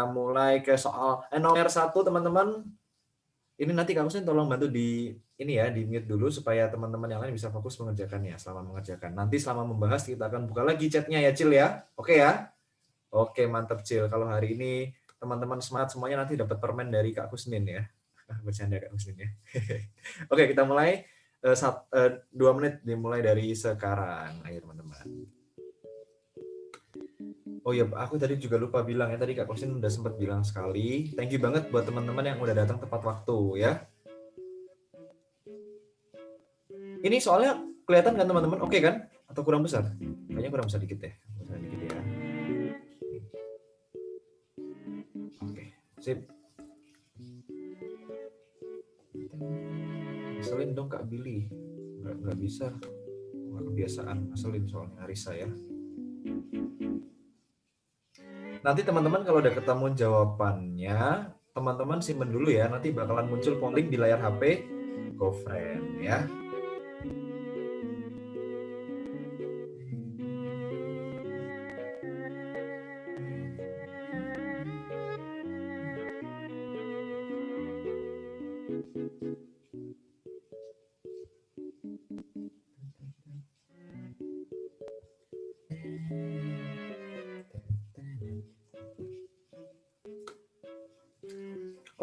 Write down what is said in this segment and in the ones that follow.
mulai ke soal nomor 1 teman-teman. Ini nanti Kak Hussein tolong bantu di ini ya, di mute dulu supaya teman-teman yang lain bisa fokus mengerjakannya selama mengerjakan. Nanti selama membahas kita akan buka lagi chatnya ya Cil ya. Oke ya? Oke, mantap Cil. Kalau hari ini teman-teman semangat semuanya nanti dapat permen dari Kak Husnin ya. Bercanda Kak Husnin ya. Oke, kita mulai 2 menit dimulai dari sekarang. Ayo teman-teman. Oh iya, aku tadi juga lupa bilang ya, tadi Kak Kosin udah sempat bilang sekali. Thank you banget buat teman-teman yang udah datang tepat waktu ya. Ini soalnya kelihatan kan teman-teman? Oke kan? Atau kurang besar? Kayaknya kurang besar dikit ya. Besar dikit ya. Oke, sip. Ngeselin dong Kak Billy. Nggak bisa. Nggak kebiasaan. Ngeselin soalnya Arisa ya. Nanti teman-teman kalau udah ketemu jawabannya, teman-teman simpen dulu ya. Nanti bakalan muncul polling di layar HP GoFriend ya.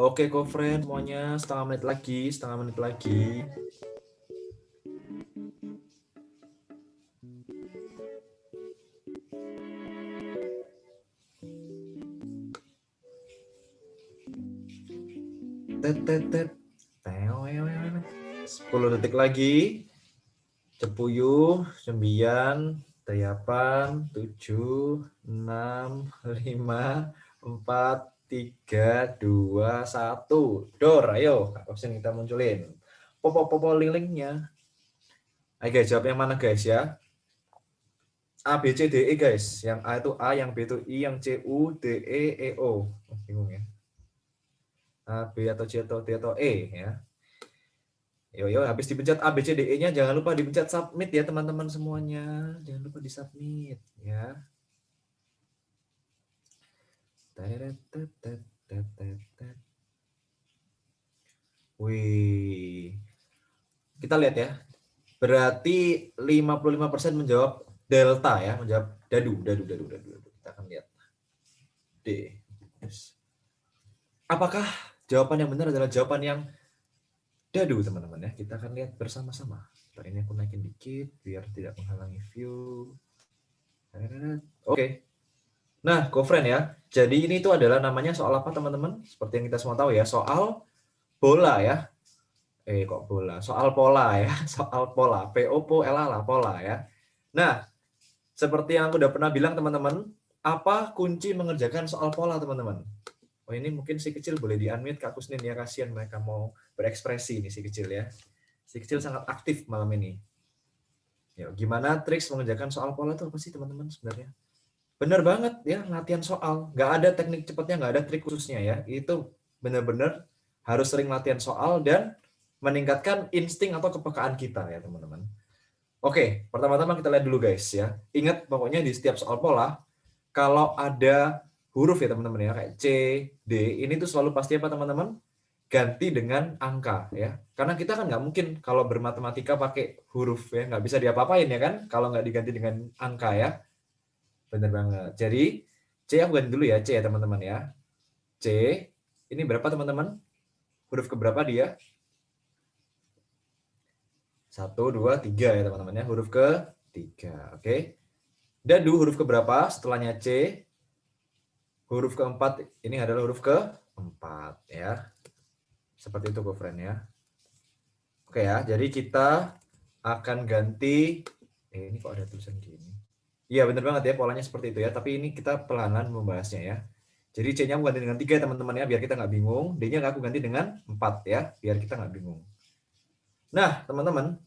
Oke, GoFriend semuanya setengah menit lagi. Tet. 10 detik lagi. Cepuyuh, 9, 8, 7, 6, 5, 4, 3, 2, 1. Dor, ayo. Kak Kopsen kita munculin. Popo link-linknya. Ayo guys, jawab yang mana guys ya? A, B, C, D, E guys. Yang A itu A, yang B itu I, yang C, U, D, E, E, O. Oh, bingung ya. A, B atau C atau D atau E ya. Yo, habis dipencet A, B, C, D, E-nya jangan lupa dipencet submit ya teman-teman semuanya. Jangan lupa di submit ya. Wih. Kita lihat ya. Berarti 55% menjawab delta ya, menjawab dadu. Kita akan lihat. D. Apakah jawaban yang benar adalah jawaban yang dadu teman-teman ya? Kita akan lihat bersama-sama. Ini aku naikin dikit biar tidak menghalangi view. Oke. Nah, GoFriend ya. Jadi ini tuh adalah namanya soal apa teman-teman? Seperti yang kita semua tahu ya, soal bola ya. Kok bola? Soal pola ya, soal pola. P-O-L-A pola ya. Nah, seperti yang aku udah pernah bilang teman-teman, apa kunci mengerjakan soal pola teman-teman? Oh ini mungkin si kecil boleh di-unmute Kak Kusnin ya, kasihan mereka mau berekspresi ini si kecil ya. Si kecil sangat aktif malam ini. Ya, gimana triks mengerjakan soal pola itu apa sih teman-teman sebenarnya? Bener banget ya, latihan soal. Nggak ada teknik cepatnya, nggak ada trik khususnya ya. Itu benar-benar harus sering latihan soal dan meningkatkan insting atau kepekaan kita ya teman-teman. Oke, pertama-tama kita lihat dulu guys ya. Ingat pokoknya di setiap soal pola, kalau ada huruf ya teman-teman ya, kayak C, D, ini tuh selalu pasti apa teman-teman? Ganti dengan angka ya. Karena kita kan nggak mungkin kalau bermatematika pakai huruf ya, nggak bisa diapa-apain ya kan, kalau nggak diganti dengan angka ya. Bener banget. Jadi C aku ganti dulu ya, C ya teman-teman ya. C, ini berapa teman-teman? Huruf keberapa dia? 1, 2, 3 ya teman-teman ya. Huruf ke-3, oke. Dadu huruf keberapa setelahnya C? Huruf keempat, ini adalah huruf ke-4 ya. Seperti itu GoFriend ya. Oke ya, jadi kita akan ganti, ini kok ada tulisan gini. Iya bener banget ya, polanya seperti itu ya. Tapi ini kita pelan-pelan membahasnya ya. Jadi C-nya aku ganti dengan 3 ya teman-teman ya, biar kita nggak bingung. D-nya aku ganti dengan 4 ya, biar kita nggak bingung. Nah teman-teman,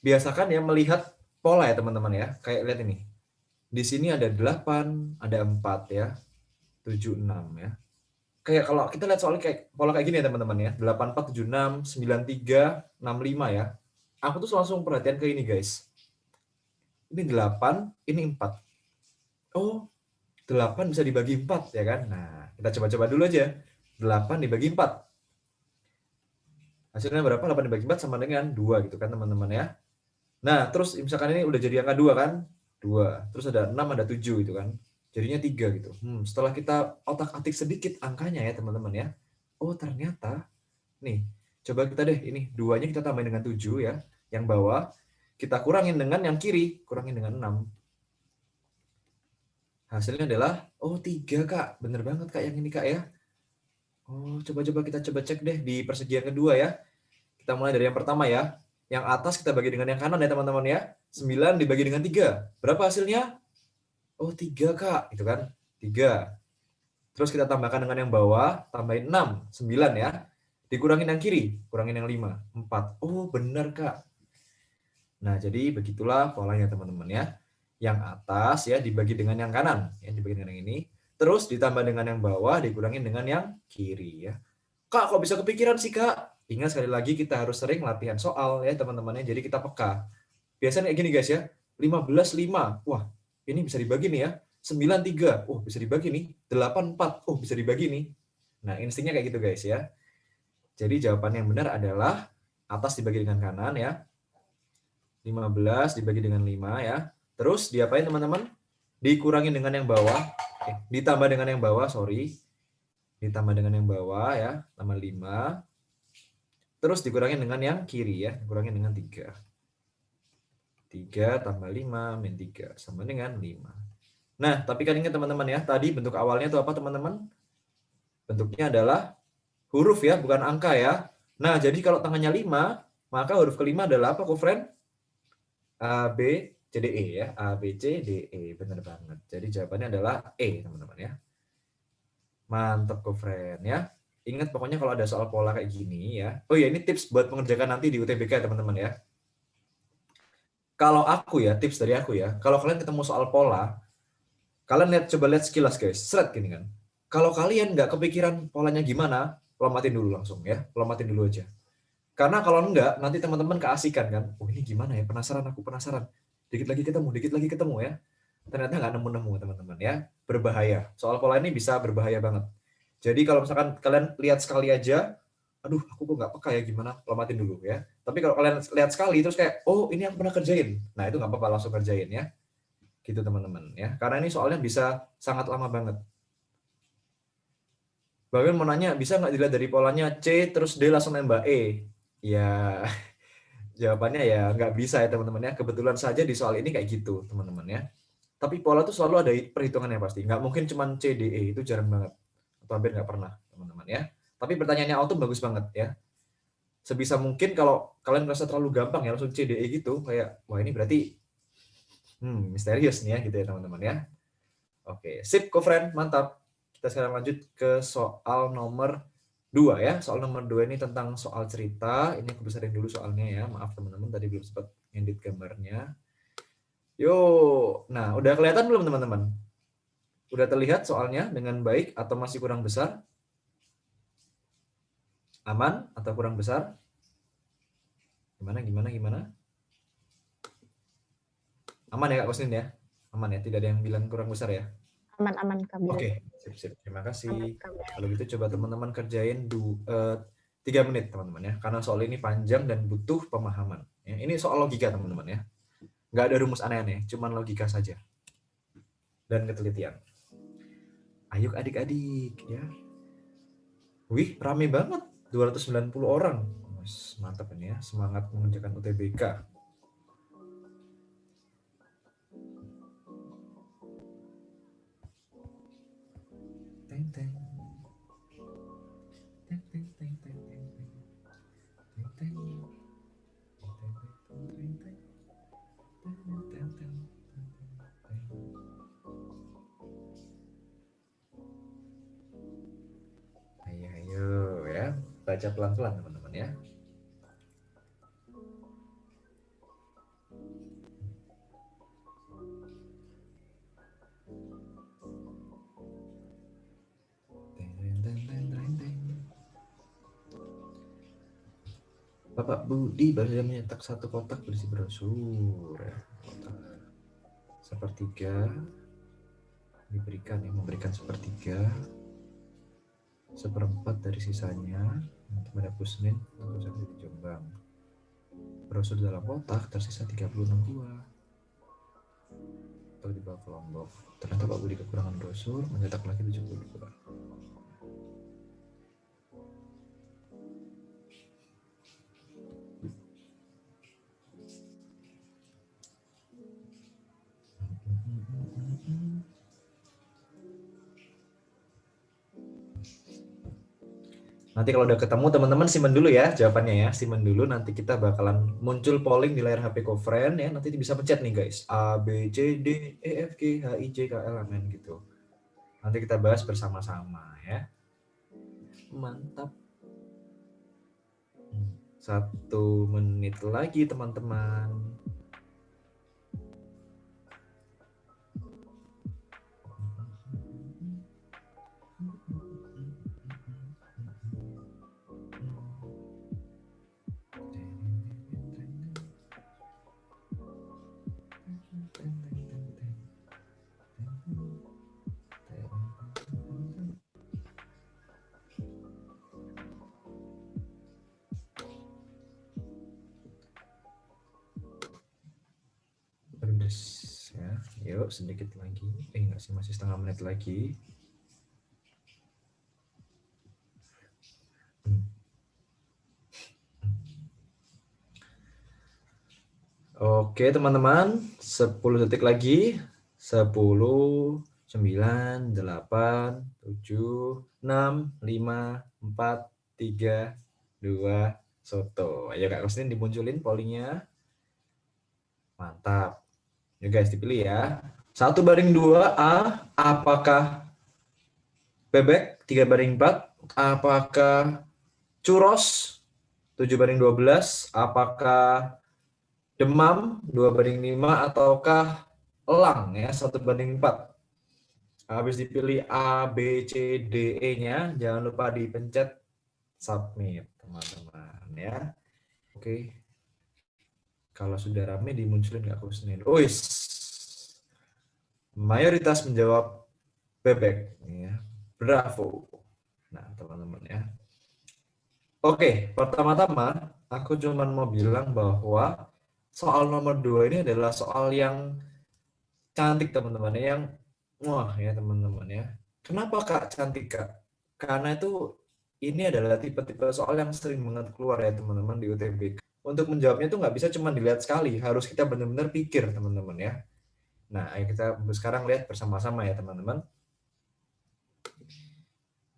biasakan ya melihat pola ya teman-teman ya. Kayak lihat ini. Di sini ada 8, ada 4 ya. 7, 6 ya. Kayak kalau kita lihat soalnya kayak pola kayak gini ya teman-teman ya. 8, 4, 7, 6, 9, 3, 6, 5 ya. Aku tuh langsung perhatian ke ini guys. Ini 8, ini 4. Oh, 8 bisa dibagi 4 ya kan. Nah, kita coba-coba dulu aja. 8 dibagi 4. Hasilnya berapa? 8 dibagi 4 sama dengan 2 gitu kan teman-teman ya. Nah, terus misalkan ini udah jadi angka 2 kan? 2. Terus ada 6, ada 7 gitu kan. Jadinya 3 gitu. Setelah kita otak-atik sedikit angkanya ya teman-teman ya. Oh, ternyata nih, coba kita deh ini 2-nya kita tambahin dengan 7 ya. Yang bawah kita kurangin dengan yang kiri, kurangin dengan 6. Hasilnya adalah, oh 3 Kak. Bener banget Kak yang ini Kak ya. Oh, coba-coba kita coba cek deh di persegi yang kedua ya. Kita mulai dari yang pertama ya. Yang atas kita bagi dengan yang kanan ya teman-teman ya. 9 dibagi dengan 3. Berapa hasilnya? Oh 3 Kak. Itu kan. 3. Terus kita tambahkan dengan yang bawah. Tambahin 6. 9 ya. Dikurangin yang kiri. Kurangin yang 5. 4. Oh benar Kak. Nah jadi begitulah polanya teman-teman ya. Yang atas ya dibagi dengan yang kanan. Yang dibagi dengan yang ini. Terus ditambah dengan yang bawah. Dikurangin dengan yang kiri ya. Kak, kok bisa kepikiran sih, Kak? Ingat sekali lagi kita harus sering latihan soal ya, teman-temannya. Jadi kita peka. Biasanya kayak gini, guys ya. 15, 5. Wah, ini bisa dibagi nih ya. 9, 3. Oh, bisa dibagi nih. 8, 4. Oh, bisa dibagi nih. Nah, instingnya kayak gitu, guys ya. Jadi jawaban yang benar adalah atas dibagi dengan kanan ya. 15 dibagi dengan 5 ya. Terus diapain, teman-teman? Dikurangin dengan yang bawah. Ditambah dengan yang bawah, sorry. Ditambah dengan yang bawah ya. Tambah 5. Terus dikurangin dengan yang kiri ya, dikurangin dengan 3. 3 tambah 5 min 3 sama dengan 5. Nah, tapi kan ingat teman-teman ya, tadi bentuk awalnya itu apa teman-teman? Bentuknya adalah huruf ya, bukan angka ya. Nah, jadi kalau tangannya 5, maka huruf kelima adalah apa, friend? A, B, C, D, E ya. A, B, C, D, E. Benar banget. Jadi jawabannya adalah E, teman-teman ya. Mantap, friend ya. Ingat pokoknya kalau ada soal pola kayak gini ya. Oh ya, ini tips buat mengerjakan nanti di UTBK teman-teman ya. Kalau aku ya, tips dari aku ya, kalau kalian ketemu soal pola, kalian coba lihat sekilas guys, seret gini kan. Kalau kalian nggak kepikiran polanya gimana, lomatin dulu langsung ya, lomatin dulu aja. Karena kalau enggak, nanti teman-teman keasikan kan, oh ini gimana ya, penasaran aku, penasaran. Dikit lagi ketemu ya. Ternyata nggak nemu-nemu teman-teman ya, berbahaya. Soal pola ini bisa berbahaya banget. Jadi kalau misalkan kalian lihat sekali aja, aduh aku kok nggak peka ya gimana, lomatin dulu ya. Tapi kalau kalian lihat sekali terus kayak, oh ini aku pernah kerjain, nah itu nggak apa-apa langsung kerjain ya, gitu teman-teman ya. Karena ini soalnya bisa sangat lama banget. Bahkan mau nanya, bisa nggak dilihat dari polanya C terus D langsung nembak E? Ya jawabannya ya nggak bisa ya teman-teman ya. Kebetulan saja di soal ini kayak gitu teman-teman ya. Tapi pola tuh selalu ada perhitungannya pasti. Nggak mungkin cuma C, D, E, itu jarang banget. Atau hampir nggak pernah teman-teman ya. Tapi pertanyaannya auto bagus banget ya. Sebisa mungkin kalau kalian merasa terlalu gampang ya langsung C, D, E gitu, kayak wah ini berarti misterius nih ya gitu ya teman-teman ya. Oke, sip friend, mantap. Kita sekarang lanjut ke soal nomor 2 ya. Soal nomor 2 ini tentang soal cerita. Ini aku besarin dulu soalnya ya. Maaf teman-teman tadi belum sempat edit gambarnya. Yuk, nah udah kelihatan belum teman-teman? Udah terlihat soalnya dengan baik atau masih kurang besar? Aman atau kurang besar? Gimana? Aman ya Kak Kusnin ya? Aman ya, tidak ada yang bilang kurang besar ya? Aman-aman Kak. Oke, sip. Terima kasih. Kalau gitu coba teman-teman kerjain 3 menit teman-teman ya. Karena soal ini panjang dan butuh pemahaman. Ya, ini soal logika teman-teman ya. Nggak ada rumus aneh-aneh, cuman logika saja. Dan ketelitian. Ayo adik-adik ya. Wih, rame banget. 290 orang. Mantap ini ya, semangat mengerjakan UTBK. Teng teng. Teng teng teng teng teng teng. Teng teng. Ayo ya, baca pelan-pelan teman-teman ya. Bapak Budi baru saja menyetak 1 kotak berisi brosur ya. Kotak sepertiga diberikan ya, memberikan sepertiga, seperempat dari sisanya kepada Kusnin untuk saksi di Jombang. Brosur dalam kotak tersisa 36 buah untuk dibawa ke Lombok. Ternyata Pak Budi kekurangan brosur, mencetak lagi 70 buah. Nanti kalau udah ketemu teman-teman simpen dulu ya jawabannya ya, simpen dulu, nanti kita bakalan muncul polling di layar HP Kofriend ya, nanti bisa pencet nih guys, A, B, C, D, E, F, G, H, I, J, K, L, M, N gitu. Nanti kita bahas bersama-sama ya. Mantap. 1 menit lagi teman-teman. Ya, yuk sedikit lagi. Enggak sih, masih setengah menit lagi. Oke teman-teman, 10 detik lagi. 10, 9, 8, 7, 6, 5, 4, 3, 2, soto. Ayo Kak Kusnin dimunculin pollingnya. Mantap. Yuk guys, dipilih ya. 1/2 A, apakah bebek? 3/4, apakah churros? 7/12, apakah demam 2/5, ataukah elang ya 1/4. Habis dipilih A, B, C, D, E-nya, jangan lupa dipencet submit teman-teman ya. Oke. Kalau sudah rame dimunculin nggak Kusnin? Uis. Mayoritas menjawab bebek ya. Bravo. Nah, teman-teman ya. Oke, pertama-tama aku cuma mau bilang bahwa soal nomor 2 ini adalah soal yang cantik teman-teman, yang wah ya teman-teman ya. Kenapa Kak cantik Kak? Karena itu ini adalah tipe-tipe soal yang sering banget keluar ya teman-teman di UTBK. Untuk menjawabnya itu nggak bisa cuma dilihat sekali, harus kita benar-benar pikir teman-teman ya. Nah, ayo kita sekarang lihat bersama-sama ya teman-teman.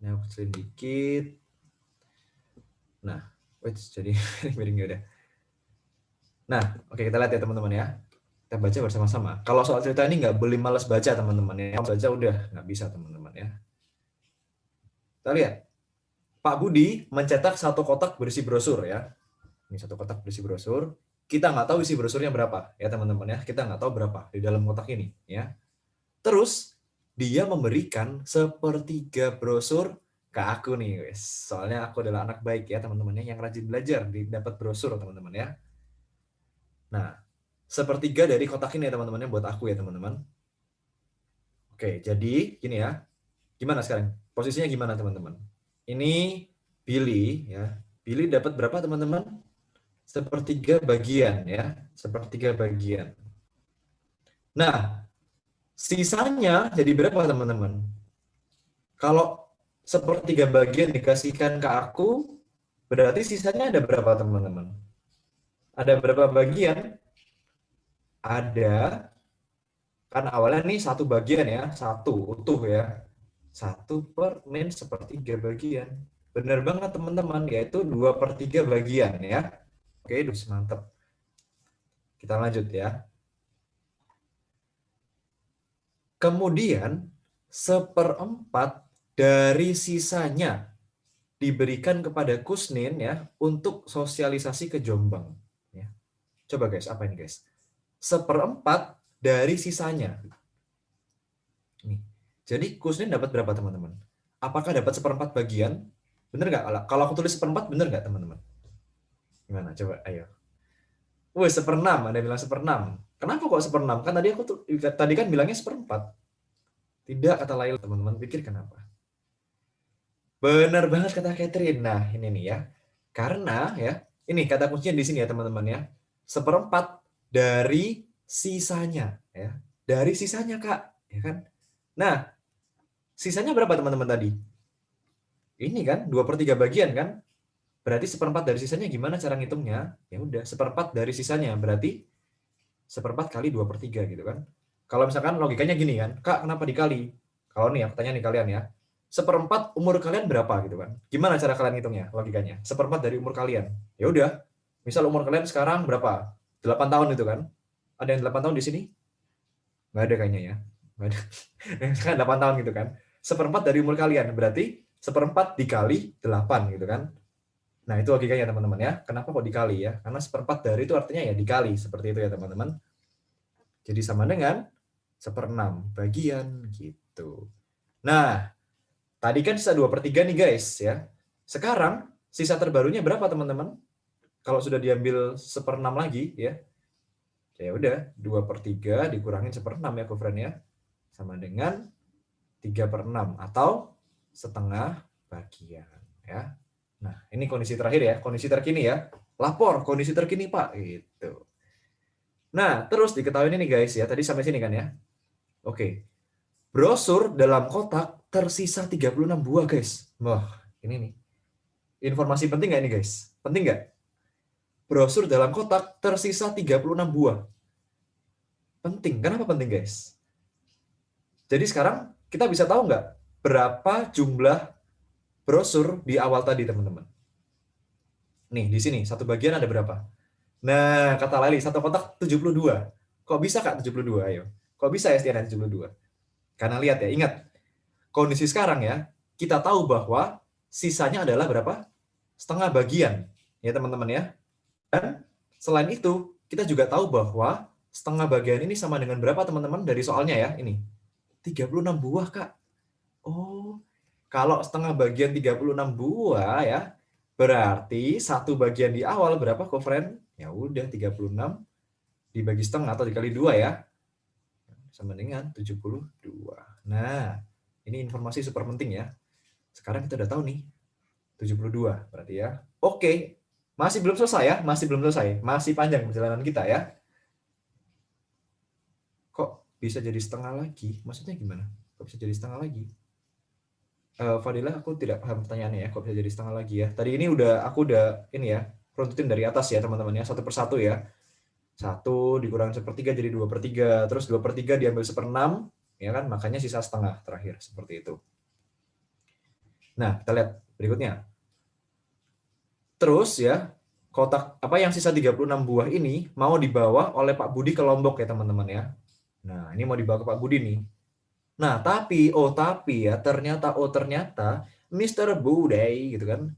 Nah, aku kecilin dikit. Nah, jadi miring udah. Nah, oke kita lihat ya teman-teman ya. Kita baca bersama-sama. Kalau soal cerita ini nggak boleh malas baca teman-teman ya. Baca udah nggak bisa teman-teman ya. Kita lihat. Pak Budi mencetak 1 kotak berisi brosur ya. Ini 1 kotak berisi brosur. Kita nggak tahu isi brosurnya berapa ya teman-teman ya. Kita nggak tahu berapa di dalam kotak ini ya. Terus dia memberikan 1/3 brosur ke aku nih guys. Soalnya aku adalah anak baik ya teman-teman ya, yang rajin belajar dapat brosur teman-teman ya. Nah, 1/3 dari kotak ini ya teman-teman ya, buat aku ya teman-teman. Oke, jadi gini ya. Gimana sekarang? Posisinya gimana teman-teman? Ini Billy ya. Billy dapat berapa teman-teman? 1/3 bagian ya. 1/3 bagian. Nah, sisanya jadi berapa teman-teman? Kalau 1/3 bagian dikasihkan ke aku, berarti sisanya ada berapa teman-teman? Ada berapa bagian? Ada, kan awalnya nih 1 bagian ya, 1 utuh ya. 1/min1/3 bagian. Benar banget teman-teman, yaitu 2/3 bagian ya. Oke, mantap. Kita lanjut ya. Kemudian 1/4 dari sisanya diberikan kepada Kusnin ya untuk sosialisasi ke Jombang. Ya. Coba guys, apa ini guys? 1/4 dari sisanya. Nih. Jadi Kusnin dapat berapa teman-teman? Apakah dapat 1/4 bagian? Bener nggak? Kalau aku tulis 1/4 bener nggak teman-teman? Gimana? Coba, ayo. Wih, 1/6. Ada yang bilang 1/6. Kenapa kok 1/6? Kan tadi aku tuh tadi kan bilangnya 1/4. Tidak, kata Laila. Teman-teman pikir kenapa? Benar banget kata Catherine. Nah, ini nih ya. Karena ya, ini kata kuncinya di sini ya teman-teman ya. Seperempat dari sisanya ya. Dari sisanya, Kak, ya kan? Nah, sisanya berapa teman-teman tadi? Ini kan 2/3 bagian kan? Berarti seperempat dari sisanya gimana cara ngitungnya? Ya udah, seperempat dari sisanya berarti seperempat kali 2/3 gitu kan. Kalau misalkan logikanya gini kan, Kak, kenapa dikali? Kalau nih aku tanya nih kalian ya, seperempat umur kalian berapa gitu kan? Gimana cara kalian ngitungnya logikanya? Seperempat dari umur kalian. Ya udah, misal umur kalian sekarang berapa? 8 tahun gitu kan? Ada yang 8 tahun di sini? Nggak ada kayaknya ya. Nggak ada. Misalkan 8 tahun gitu kan. Seperempat dari umur kalian, berarti seperempat dikali 8 gitu kan. Nah, itu logikanya teman-teman ya. Kenapa kok dikali ya? Karena seperempat dari itu artinya ya dikali. Seperti itu ya teman-teman. Jadi sama dengan 1/6 bagian gitu. Nah, tadi kan sisa 2/3 nih guys ya. Sekarang sisa terbarunya berapa teman-teman? Kalau sudah diambil 1/6 lagi ya. Ya udah, 2/3 dikurangin 1/6 ya kofren ya. Sama dengan 3/6 atau setengah bagian ya. Nah, ini kondisi terakhir ya, kondisi terkini ya. Lapor kondisi terkini Pak gitu. Nah, terus diketahui nih guys ya, tadi sampai sini kan ya. Oke. Brosur dalam kotak tersisa 36 buah guys. Wah, ini nih. Informasi penting nggak ini guys? Penting nggak? Brosur dalam kotak tersisa 36 buah. Penting. Kenapa penting guys? Jadi sekarang kita bisa tahu nggak berapa jumlah brosur di awal tadi teman-teman? Nih, di sini satu bagian ada berapa? Nah, kata Lali, satu kotak 72. Kok bisa Kak 72? Ayo. Kok bisa ya Stiana 72? Karena lihat ya, ingat, kondisi sekarang ya, kita tahu bahwa sisanya adalah berapa? Setengah bagian. Ya teman-teman ya. Dan selain itu, kita juga tahu bahwa setengah bagian ini sama dengan berapa teman-teman dari soalnya ya, ini. 36 buah, Kak. Oh, kalau setengah bagian 36 buah ya, berarti satu bagian di awal berapa, Kofren? Ya udah 36 dibagi setengah atau dikali 2 ya. Sama dengan 72. Nah, ini informasi super penting ya. Sekarang kita udah tahu nih, 72 berarti ya. Oke, masih belum selesai ya, masih belum selesai. Masih panjang perjalanan kita ya. Kok bisa jadi setengah lagi? Maksudnya gimana? Kok bisa jadi setengah lagi? Fadila, aku tidak paham pertanyaannya ya, kok bisa jadi setengah lagi ya. Tadi ini aku udah ini ya, runtutin dari atas ya teman-teman ya, satu persatu ya. Satu dikurangi 1/3 jadi 2/3, terus 2/3 diambil 1/6, ya kan, makanya sisa setengah terakhir, seperti itu. Nah, kita lihat berikutnya. Terus ya, kotak apa yang sisa 36 buah ini mau dibawa oleh Pak Budi ke Lombok ya teman-teman ya. Nah, ini mau dibawa ke Pak Budi nih. Nah, tapi ya ternyata Mr. Budi gitu kan,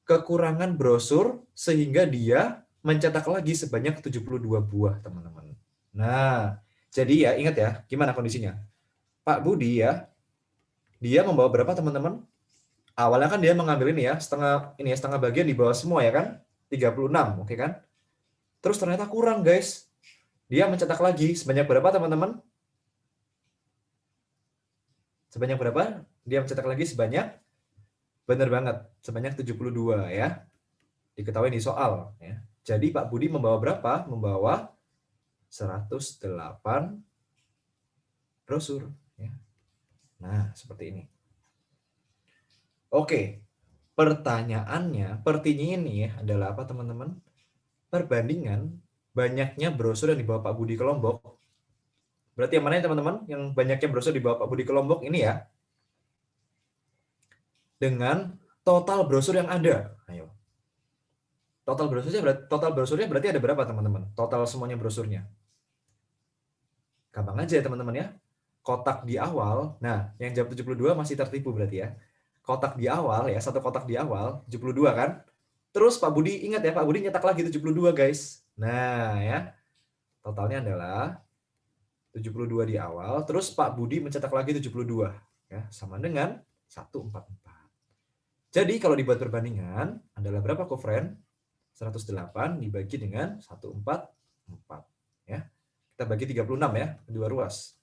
kekurangan brosur sehingga dia mencetak lagi sebanyak 72 buah, teman-teman. Nah, jadi ya ingat ya, gimana kondisinya? Pak Budi ya, dia membawa berapa teman-teman? Awalnya kan dia mengambil ini ya, setengah bagian di bawah semua ya kan? 36, oke kan? Terus ternyata kurang, guys. Dia mencetak lagi sebanyak berapa, teman-teman? Sebanyak berapa? Dia mencetak lagi sebanyak, benar banget, sebanyak 72 ya. Diketahui di soal ya. Jadi Pak Budi membawa berapa? Membawa 108 brosur ya. Nah, seperti ini. Oke. Pertanyaannya ini ya adalah apa, teman-teman? Perbandingan banyaknya brosur yang dibawa Pak Budi ke Lombok. Berarti yang mana ya teman-teman? Yang banyaknya brosur dibawa Pak Budi ke Lombok ini ya. Dengan total brosur yang ada. Ayo. Total brosurnya berarti ada berapa, teman-teman? Total semuanya brosurnya. Gampang aja ya, teman-teman ya. Kotak di awal. Nah, yang jam 72 masih tertipu berarti ya. Kotak di awal ya, satu kotak di awal 72 kan? Terus Pak Budi, ingat ya, Pak Budi nyetak lagi 72, guys. Nah, ya. Totalnya adalah 72 di awal, terus Pak Budi mencetak lagi 72 ya, sama dengan 144. Jadi kalau dibuat perbandingan adalah berapa, Kofren? 108 dibagi dengan 144 ya. Kita bagi 36 ya, dua ruas.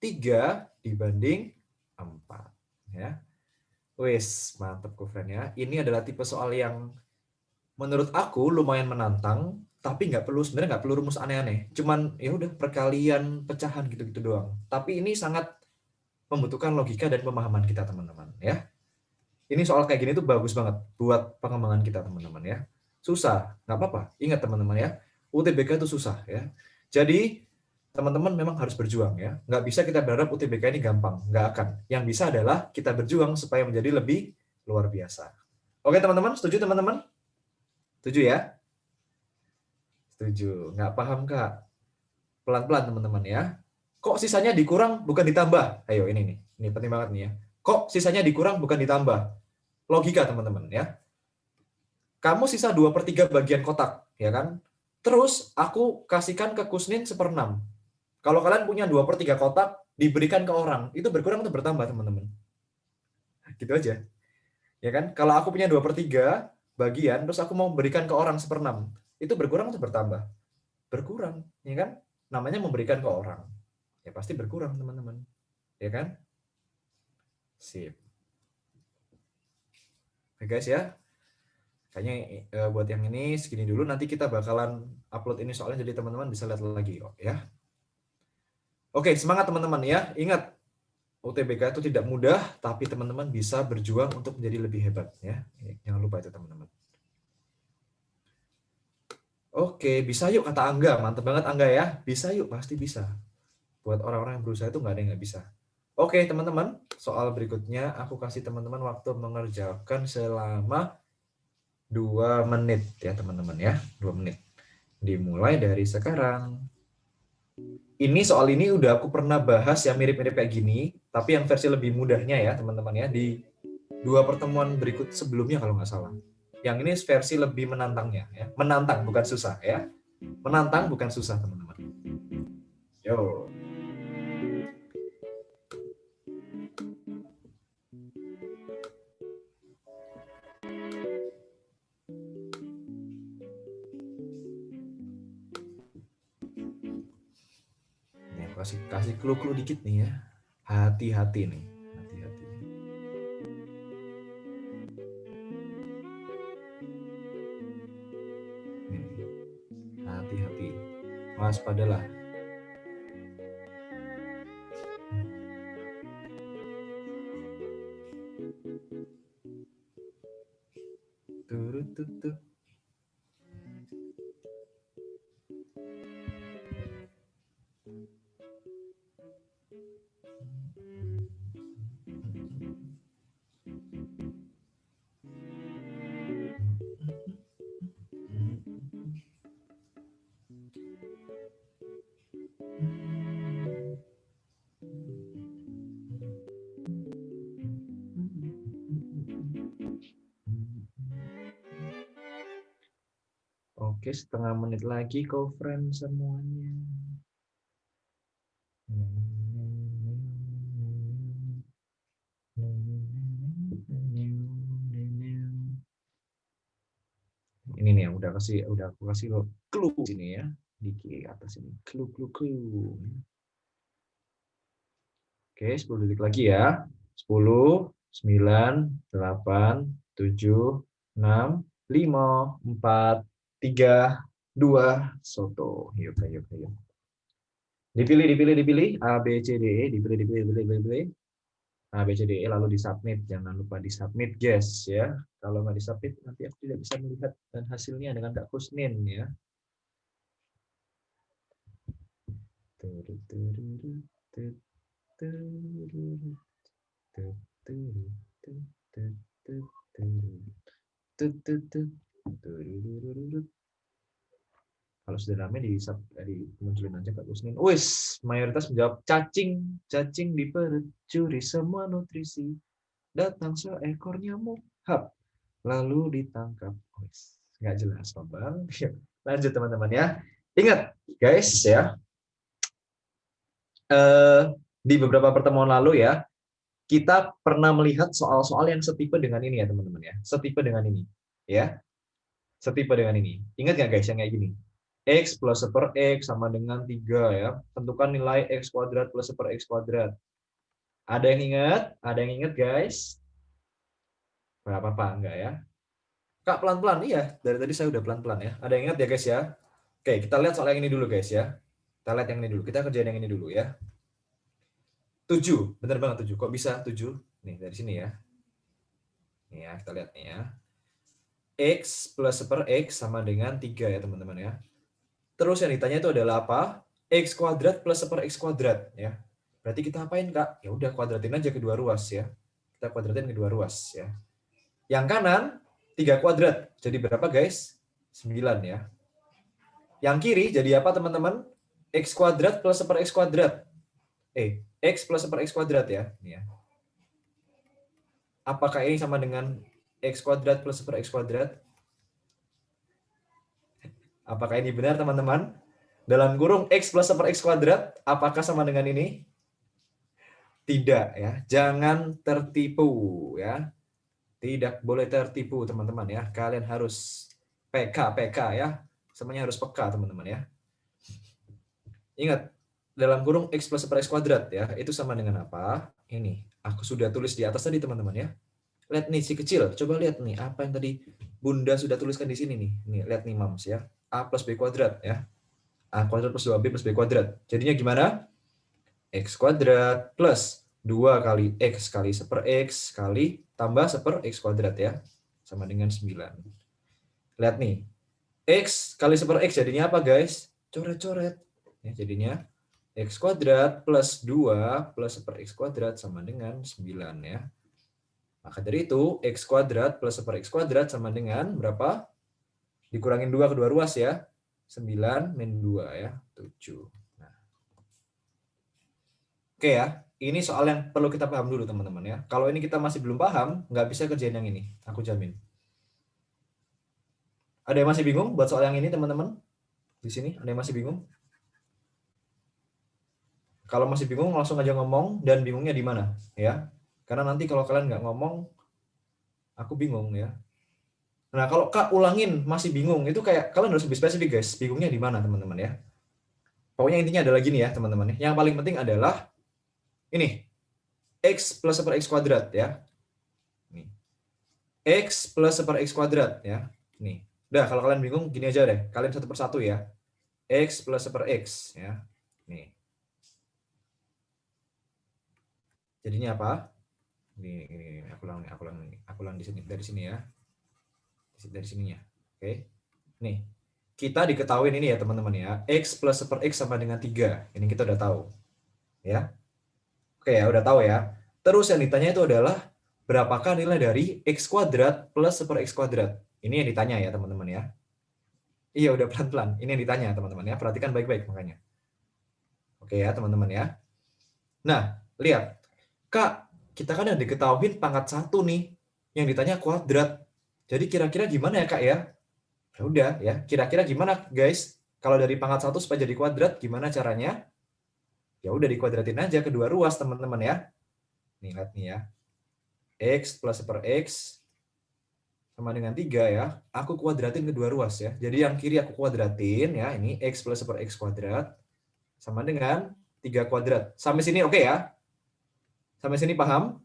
3 dibanding 4. Ya. Wis, mantap Kufren ya. Ini adalah tipe soal yang menurut aku lumayan menantang, tapi sebenarnya nggak perlu rumus aneh-aneh. Cuman ya udah perkalian pecahan gitu-gitu doang. Tapi ini sangat membutuhkan logika dan pemahaman kita teman-teman ya. Ini soal kayak gini tuh bagus banget buat pengembangan kita teman-teman ya. Susah, nggak apa-apa. Ingat teman-teman ya, UTBK itu susah ya. Jadi teman-teman memang harus berjuang ya. Nggak bisa kita berharap UTBK ini gampang, nggak akan. Yang bisa adalah kita berjuang supaya menjadi lebih luar biasa. Oke teman-teman, setuju teman-teman? Setuju ya? Setuju. Nggak paham Kak? Pelan-pelan teman-teman ya. Kok sisanya dikurang bukan ditambah? Ayo ini nih, ini penting banget nih ya. Kok sisanya dikurang bukan ditambah? Logika teman-teman ya. Kamu sisa 2/3 bagian kotak, ya kan? Terus aku kasihkan ke Kusnin 1/6. Kalau kalian punya 2/3 kotak, diberikan ke orang, itu berkurang atau bertambah teman-teman? Gitu aja. Ya kan? Kalau aku punya 2/3 bagian, terus aku mau berikan ke orang 1/6, itu berkurang atau bertambah? Berkurang, ya kan? Namanya memberikan ke orang. Ya pasti berkurang teman-teman. Ya kan? Sip. Oke guys ya. Kayaknya buat yang ini segini dulu, nanti kita bakalan upload ini soalnya jadi teman-teman bisa lihat lagi kok ya. Oke, semangat teman-teman ya. Ingat, UTBK itu tidak mudah, tapi teman-teman bisa berjuang untuk menjadi lebih hebat ya. Jangan lupa itu teman-teman. Oke, bisa yuk kata Angga. Mantap banget Angga ya. Bisa yuk, pasti bisa. Buat orang-orang yang berusaha itu nggak ada yang nggak bisa. Oke teman-teman, soal berikutnya aku kasih teman-teman waktu mengerjakan selama 2 menit ya teman-teman ya. 2 menit. Dimulai dari sekarang. Ini soal ini udah aku pernah bahas ya mirip-mirip kayak gini, tapi yang versi lebih mudahnya ya teman-teman ya, di 2 pertemuan berikut sebelumnya kalau nggak salah. Yang ini versi lebih menantangnya ya. Menantang bukan susah ya. Menantang bukan susah teman-teman. Yo. Nih, aku kasih clue-clue dikit nih ya. Hati-hati nih. Hati-hati. Nih. Hati-hati. Waspadalah. Turut-tutut. Oke, setengah menit lagi kau friend semuanya. Ini nih yang udah aku kasih clue sini ya di kiri atas ini. Clue. Oke, 10 detik lagi ya. 10, 9, 8, 7, 6, 5, 4, 3, 2, soto. Yuk. Dipilih. A, B, C, D, E. Dipilih. A, B, C, D, E. Lalu disubmit. Jangan lupa disubmit, guys. Ya. Kalau nggak disubmit, nanti aku tidak bisa melihat dan hasilnya dengan Kak Kusnin. Ya. Kalau sudah ramai dimunculin aja Kak Kusnin. Wis, mayoritas menjawab cacing di perut, curi semua nutrisi, datang seekor nyamuk, hap, lalu ditangkap. Wis, nggak jelas Bang. Lanjut teman-teman ya. Ingat guys ya, di beberapa pertemuan lalu ya, kita pernah melihat soal-soal yang setipe dengan ini ya teman-teman ya. Setipe dengan ini ya. Setipe dengan ini. Ingat nggak guys yang kayak gini? X plus 1 per X sama dengan 3 ya. Tentukan nilai X kuadrat plus 1 per X kuadrat. Ada yang ingat? Ada yang ingat guys? Berapa apa enggak ya? Kak pelan-pelan, iya. Dari tadi saya udah pelan-pelan ya. Ada yang ingat ya guys ya? Oke, kita lihat soal yang ini dulu guys ya. Kita lihat yang ini dulu. Kita kerjain yang ini dulu ya. 7, bener banget 7. Kok bisa 7? Nih, dari sini ya. Nih ya, kita lihat nih ya. X plus 1 per X sama dengan 3 ya teman-teman ya. Terus yang ditanya itu adalah apa? X kuadrat plus 1 per X kuadrat ya. Berarti kita apain Kak? Ya udah kuadratin aja kedua ruas ya. Kita kuadratin kedua ruas ya. Yang kanan 3 kuadrat. Jadi berapa guys? 9 ya. Yang kiri jadi apa teman-teman? X kuadrat plus 1 per X kuadrat. X plus 1 per X kuadrat ya. Ini ya. Apakah ini sama dengan X kuadrat plus 1 per X kuadrat? Apakah ini benar teman-teman? Dalam kurung X plus 1 per X kuadrat, apakah sama dengan ini? Tidak ya. Jangan tertipu ya. Tidak boleh tertipu teman-teman ya. Kalian harus PK ya. Semuanya harus peka teman-teman ya. Ingat, dalam kurung X plus 1 per X kuadrat ya. Itu sama dengan apa? Ini. Aku sudah tulis di atas tadi teman-teman ya. Lihat nih si kecil. Coba lihat nih apa yang tadi Bunda sudah tuliskan di sini nih. Nih, lihat nih Mams ya. A plus B kuadrat ya. A kuadrat plus 2B plus B kuadrat. Jadinya gimana? X kuadrat plus 2 kali X kali 1 per X kali tambah 1 per X kuadrat ya. Sama dengan 9. Lihat nih. X kali 1 per X jadinya apa guys? Coret-coret. Ya, jadinya X kuadrat plus 2 plus 1 per X kuadrat sama dengan 9 ya. Maka dari itu X kuadrat plus 1 per X kuadrat sama dengan berapa? Dikurangin 2 kedua ruas ya. 9 min 2 ya. 7. Oke ya, ini soal yang perlu kita paham dulu teman-teman ya. Kalau ini kita masih belum paham, nggak bisa kerjain yang ini, aku jamin. Ada yang masih bingung buat soal yang ini teman-teman? Di sini ada yang masih bingung? Kalau masih bingung langsung aja ngomong dan bingungnya di mana ya. Karena nanti kalau kalian nggak ngomong, aku bingung ya. Nah kalau Kak ulangin masih bingung, itu kayak kalian harus lebih spesifik guys, bingungnya di mana teman-teman ya. Pokoknya intinya adalah gini ya teman-teman. Yang paling penting adalah ini, X plus 1 per X kuadrat ya. Nih. X plus 1 per X kuadrat ya. Nih. Udah, kalau kalian bingung gini aja deh. Kalian satu persatu ya. X plus 1 per X ya. Nih. Jadinya apa? Ini aku ulang di sini dari sini ya. Dari sininya. Oke. Nih. Kita diketahui ini ya teman-teman ya. X plus 1 per X sama dengan 3. Ini kita udah tahu. Ya. Oke ya, udah tahu ya. Terus yang ditanya itu adalah berapakah nilai dari X kuadrat plus 1 per X kuadrat? Ini yang ditanya ya teman-teman ya. Iya, udah pelan-pelan. Ini yang ditanya teman-teman ya. Perhatikan baik-baik makanya. Oke ya teman-teman ya. Nah, lihat. Kak, kita kan yang diketahui pangkat 1 nih. Yang ditanya kuadrat. Jadi kira-kira gimana ya Kak ya? Ya udah ya. Kira-kira gimana guys? Kalau dari pangkat 1 supaya jadi kuadrat, gimana caranya? Ya udah dikuadratin aja kedua ruas teman-teman ya. Nih, lihat nih ya. X plus 1 per X sama dengan 3 ya. Aku kuadratin kedua ruas ya. Jadi yang kiri aku kuadratin ya. Ini X plus 1 per X kuadrat sama dengan 3 kuadrat. Sampai sini oke ya? Sampai sini paham?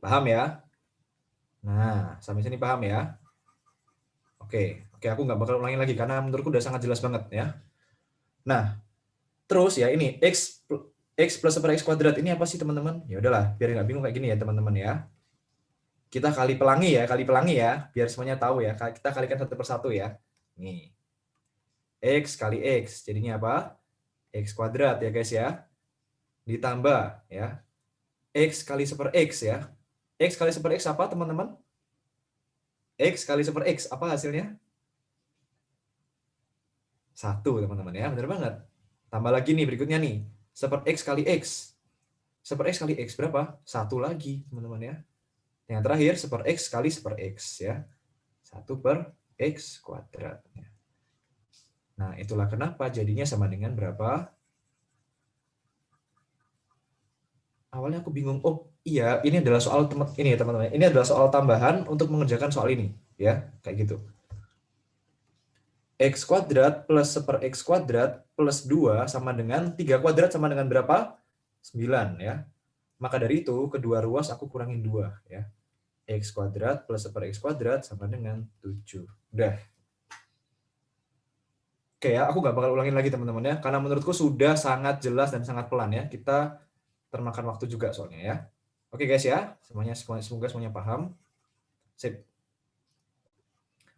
Paham ya? Nah, sampai sini paham ya? Oke, aku nggak bakal ulangin lagi karena menurutku udah sangat jelas banget ya. Nah, terus ya ini X plus 1 per X kuadrat ini apa sih teman-teman? Ya udahlah, biar nggak bingung kayak gini ya teman-teman ya. Kita kali pelangi ya, biar semuanya tahu ya. Kita kalikan satu persatu ya. Nih. X kali X, jadinya apa? X kuadrat ya guys ya. Ditambah ya. X kali 1 per X ya. X kali 1 per X apa teman-teman? X kali 1 per X, apa hasilnya? 1 teman-teman ya, benar banget. Tambah lagi nih berikutnya nih. 1 per X kali X. 1 per X kali X berapa? 1 lagi teman-teman ya. Yang terakhir 1 per X kali 1 per X ya. 1 per X kuadrat. Nah, itulah kenapa jadinya sama dengan berapa? Awalnya aku bingung. Oh, iya, ini adalah soal ini ya teman-teman. Ini adalah soal tambahan untuk mengerjakan soal ini, ya, kayak gitu. X kuadrat plus 1/x kuadrat plus 2 sama dengan 3 kuadrat sama dengan berapa? 9 ya. Maka dari itu, kedua ruas aku kurangin 2 ya. X kuadrat plus 1/x kuadrat sama dengan 7. Udah. Oke ya, aku nggak bakal ulangin lagi teman-teman ya. Karena menurutku sudah sangat jelas dan sangat pelan ya. Kita termakan waktu juga soalnya ya. Oke guys ya, semoga semuanya paham. Sip.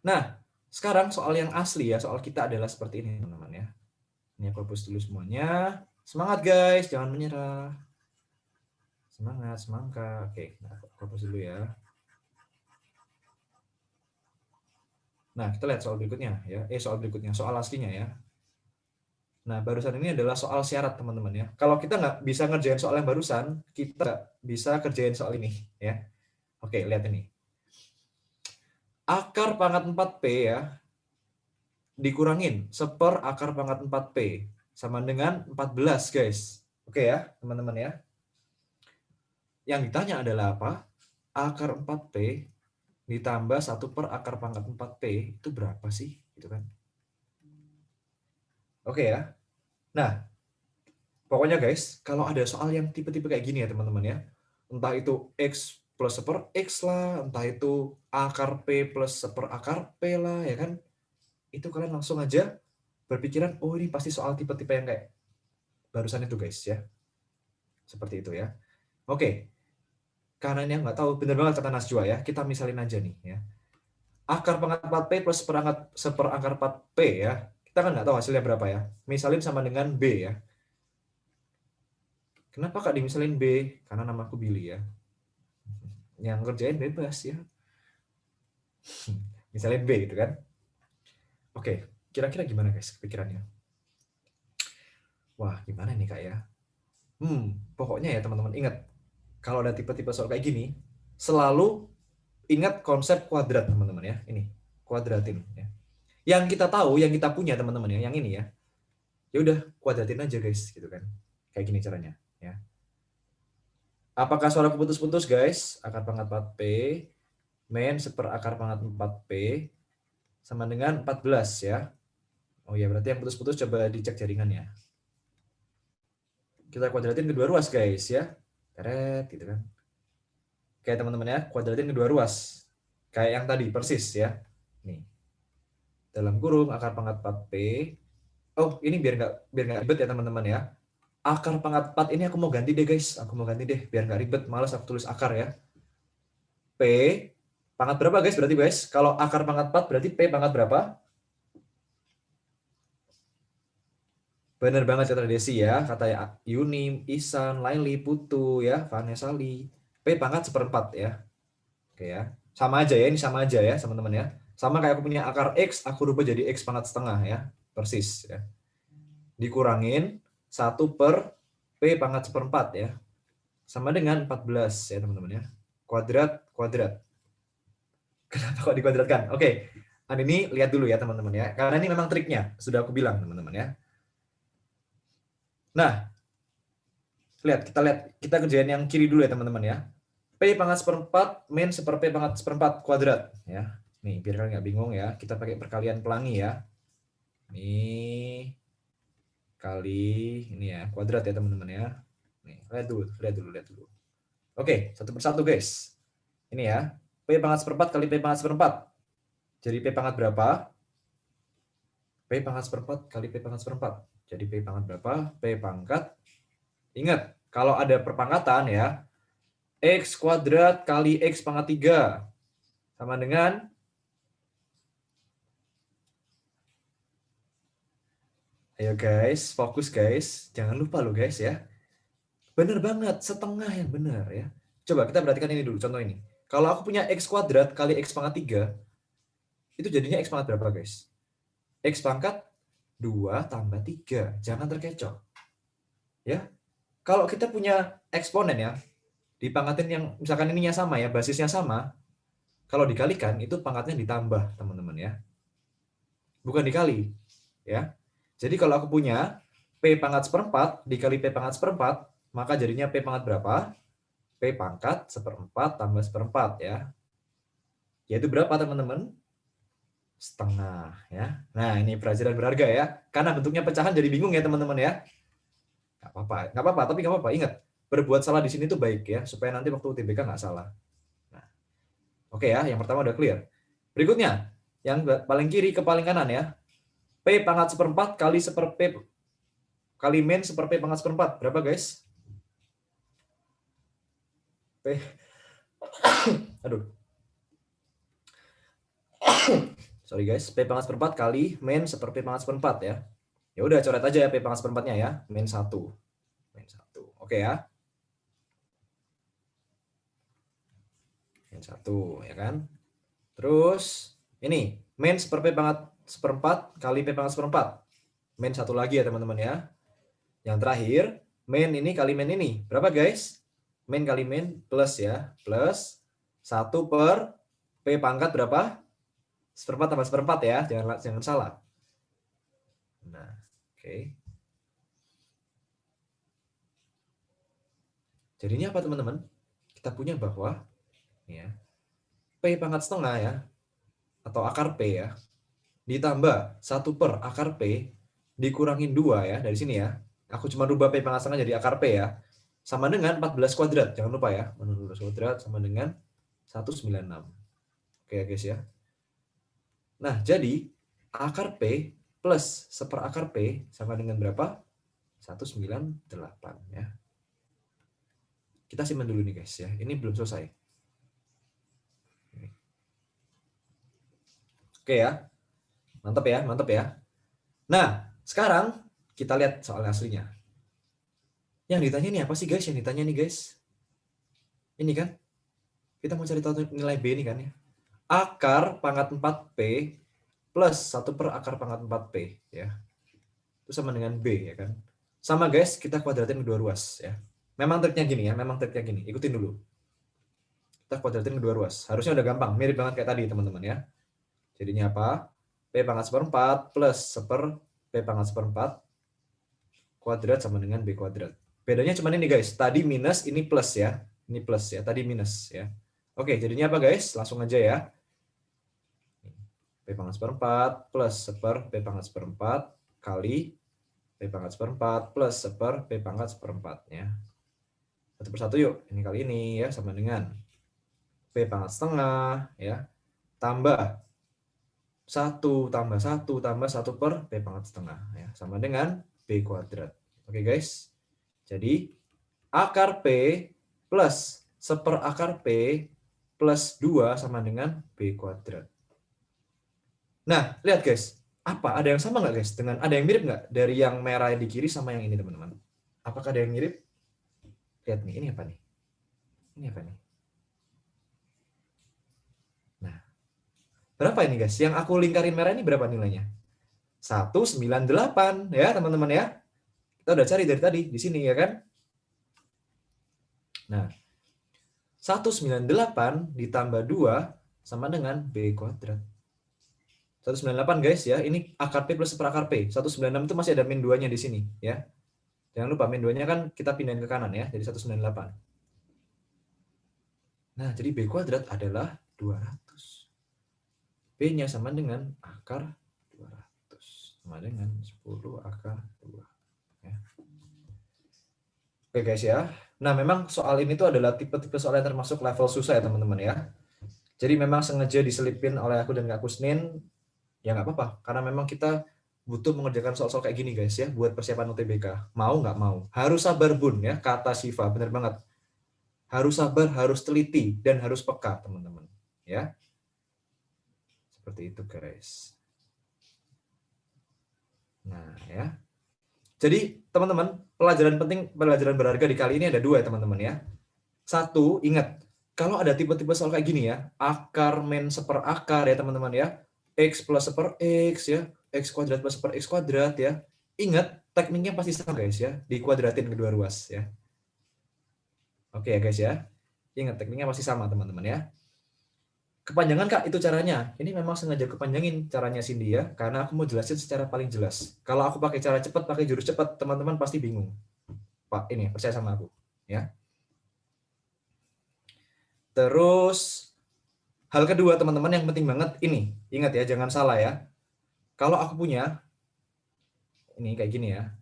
Nah, sekarang soal yang asli ya, soal kita adalah seperti ini teman-teman ya. Ini aku hapus dulu semuanya. Semangat guys, jangan menyerah. Semangat, semangka. Oke, nah, aku hapus dulu ya. Nah, kita lihat soal berikutnya ya. Soal aslinya ya. Nah, barusan ini adalah soal syarat teman-teman ya. Kalau kita nggak bisa ngerjain soal yang barusan, kita nggak bisa kerjain soal ini ya. Oke, lihat ini. Akar pangkat 4P ya, dikurangin 1/akar pangkat 4P sama dengan 14 guys. Oke ya teman-teman ya. Yang ditanya adalah apa? Akar 4P ditambah 1/akar pangkat 4P itu berapa sih? Gitu kan. Oke ya. Nah, pokoknya guys, kalau ada soal yang tipe-tipe kayak gini ya teman-teman ya. Entah itu X plus 1/X lah, entah itu akar P plus 1/akar P lah ya kan. Itu kalian langsung aja berpikiran, oh ini pasti soal tipe-tipe yang kayak barusan itu guys ya. Seperti itu ya. Oke, karena ini nggak tahu, bener banget kata Nasjwa ya, kita misalin aja nih ya. Akar pangkat 4P plus seperakar 4P ya, kita kan nggak tahu hasilnya berapa ya. Misalin sama dengan B ya. Kenapa Kak dimisalin B? Karena namaku Billy ya. Yang ngerjain bebas ya. Misalin B gitu kan. Oke, kira-kira gimana guys pikirannya? Wah, gimana nih Kak ya? Pokoknya ya teman-teman ingat, kalau ada tipe-tipe soal kayak gini, selalu ingat konsep kuadrat teman-teman ya. Ini, kuadratin ya. Yang kita tahu, yang kita punya teman-teman ya, yang ini ya. Ya udah, kuadratin aja guys gitu kan. Kayak gini caranya ya. Apakah suara putus-putus guys? Akar pangkat 4P min 1/akar pangkat 4P sama dengan 14 ya. Oh ya, berarti yang putus-putus coba dicek jaringannya. Kita kuadratin kedua ruas guys ya. Teret gitu kan. Kayak teman-teman ya, kuadratin kedua ruas. Kayak yang tadi persis ya. Nih. Dalam kurung akar pangkat 4P. Oh, ini biar nggak ribet ya teman-teman ya. Akar pangkat 4 ini aku mau ganti deh guys. Aku mau ganti deh biar nggak ribet. Malas aku tulis akar ya. P pangkat berapa guys? Berarti guys, kalau akar pangkat 4 berarti P pangkat berapa? Bener banget kata Desi ya. Kata Yunim, Isan, Laili, Putu ya, Vanessa Lee. P pangkat 1/4 ya. Oke ya. Sama aja ya, ini sama aja ya teman-teman ya. Sama kayak aku punya akar X, aku rubah jadi X pangkat setengah ya. Persis ya. Dikurangin 1/P pangkat 1/4 ya. Sama dengan 14 ya teman-teman ya. Kuadrat, kuadrat. Kenapa kok dikuadratkan? Oke. Nah ini lihat dulu ya teman-teman ya. Karena ini memang triknya. Sudah aku bilang teman-teman ya. Nah, kita kerjain yang kiri dulu ya teman-teman ya. P pangkat 1/4 min 1/P pangkat 1/4 kuadrat ya. Nih, biar kalian nggak bingung ya, kita pakai perkalian pelangi ya. Nih, kali ini ya, kuadrat ya teman-teman ya. Nih, lihat dulu. Oke, satu persatu guys. Ini ya, P pangkat 1/4 kali P pangkat 1/4. Jadi P pangkat berapa? P pangkat 1/4 kali P pangkat 1/4. Jadi P pangkat berapa? P pangkat, ingat, kalau ada perpangkatan ya, X kuadrat kali X pangkat 3 sama dengan, ayo guys, fokus guys. Jangan lupa loh guys ya. Bener banget, setengah yang benar ya. Coba kita perhatikan ini dulu, contoh ini. Kalau aku punya X kuadrat kali X pangkat 3, itu jadinya X pangkat berapa guys? X pangkat 2 tambah 3. Jangan terkecoh. Ya. Kalau kita punya eksponen ya, dipangkatin yang misalkan ininya sama ya, basisnya sama, kalau dikalikan itu pangkatnya ditambah, teman-teman ya. Bukan dikali, ya. Jadi kalau aku punya P pangkat 1/4 dikali P pangkat 1/4, maka jadinya P pangkat berapa? P pangkat 1/4 tambah 1/4 ya. Yaitu berapa teman-teman? setengah ya. Nah, ini pelajaran berharga ya. Karena bentuknya pecahan jadi bingung ya teman-teman ya. Nggak apa-apa, tapi nggak apa-apa. Ingat, berbuat salah di sini tuh baik ya, supaya nanti waktu UTBK nggak salah. Nah, oke ya, yang pertama udah clear. Berikutnya, yang paling kiri ke paling kanan ya. P pangkat seperempat kali P kali min P pangkat seperempat. Berapa guys? P. Aduh. Sorry guys, P pangkat seperempat kali min P pangkat seperempat ya. Ya udah coret aja ya P pangkat seperempatnya ya, min 1. Min 1. Oke ya. Min 1 ya kan. Terus ini min P pangkat seperempat kali P pangkat seperempat. Min 1 lagi ya teman-teman ya. Yang terakhir, min ini kali min ini. Berapa guys? Min kali min plus ya. Plus 1 per P pangkat berapa? Seperempat tambah seperempat ya. Jangan salah. Nah, oke. Jadinya apa teman-teman? Kita punya bahwa ya, P pangkat setengah ya, atau akar P ya, ditambah 1 per akar P dikurangin 2 ya, dari sini ya. Aku cuma rubah P pangkat setengah jadi akar P ya. Sama dengan 14 kuadrat, jangan lupa ya. 14 kuadrat sama dengan 196. Oke ya guys ya. Nah, jadi akar P plus 1 akar P sama dengan berapa? 198 ya. Kita simpan dulu nih guys ya. Ini belum selesai. Oke ya. Mantap ya, mantap ya. Nah, sekarang kita lihat soal aslinya. Yang ditanya ini apa sih guys? Yang ditanya nih guys. Ini kan. Kita mau cari tahu nilai B ini kan ya. Akar pangkat 4P plus 1 per akar pangkat 4P ya. Itu sama dengan B ya kan. Sama guys, kita kuadratin kedua ruas ya. Memang triknya gini ya, memang triknya gini. Ikutin dulu. Kita kuadratin kedua ruas. Harusnya udah gampang, mirip banget kayak tadi teman-teman ya. Jadinya apa? P pangkat seperempat plus 1 P pangkat seperempat kuadrat sama dengan B kuadrat. Bedanya cuma ini guys, tadi minus, ini plus ya. Ini plus ya, tadi minus ya. Oke, jadinya apa guys? Langsung aja ya. P pangkat seperempat plus 1 P pangkat seperempat kali P pangkat seperempat plus 1 P pangkat seperempatnya. Satu persatu yuk, ini kali ini ya, sama dengan P pangkat setengah ya, tambah 1 tambah 1 tambah 1 per P pangkat setengah ya, sama dengan B kuadrat. Oke guys, jadi akar P plus 1 akar P plus 2 sama dengan B kuadrat. Nah, lihat guys, apa? Ada yang sama nggak guys? Ada yang mirip nggak dari yang merah di kiri sama yang ini teman-teman? Apakah ada yang mirip? Lihat nih, ini apa nih? Ini apa nih? Nah, berapa ini guys? Yang aku lingkarin merah ini berapa nilainya? 198 ya teman-teman ya. Kita udah cari dari tadi di sini ya kan? Nah, 198 ditambah 2 sama dengan B kuadrat. 198 guys ya, ini akar P plus 1 akar P. 196 itu masih ada min 2-nya di sini ya. Jangan lupa min 2-nya kan kita pindahin ke kanan ya, jadi 198. Nah, jadi B kuadrat adalah 200. B-nya sama dengan akar 200. Sama dengan 10 akar 2. Ya. Oke guys ya. Nah, memang soal ini tuh adalah tipe-tipe soal yang termasuk level susah ya teman-teman ya. Jadi memang sengaja diselipin oleh aku dan Kak Kusnin. Ya nggak apa-apa, karena memang kita butuh mengerjakan soal-soal kayak gini guys ya, buat persiapan UTBK. Mau nggak mau. Harus sabar bun ya, kata Siva, bener banget. Harus sabar, harus teliti, dan harus peka teman-teman. Ya, seperti itu guys. Nah ya. Jadi teman-teman, pelajaran penting, pelajaran berharga di kali ini ada 2 ya teman-teman ya. 1, ingat, kalau ada tipe-tipe soal kayak gini ya, akar min 1 akar ya teman-teman ya, X plus 1 X ya, X kuadrat plus 1 X kuadrat ya. Ingat, tekniknya pasti sama guys ya, dikuadratin kedua ruas ya. Oke ya guys ya, ingat tekniknya pasti sama teman-teman ya. Kepanjangan Kak, itu caranya. Ini memang sengaja kepanjangin caranya Cindy ya, karena aku mau jelasin secara paling jelas. Kalau aku pakai cara cepat, pakai jurus cepat, teman-teman pasti bingung. Pak, ini percaya sama aku ya. Terus Hal kedua teman-teman yang penting banget ini, ingat ya jangan salah ya. Kalau aku punya ini kayak gini ya.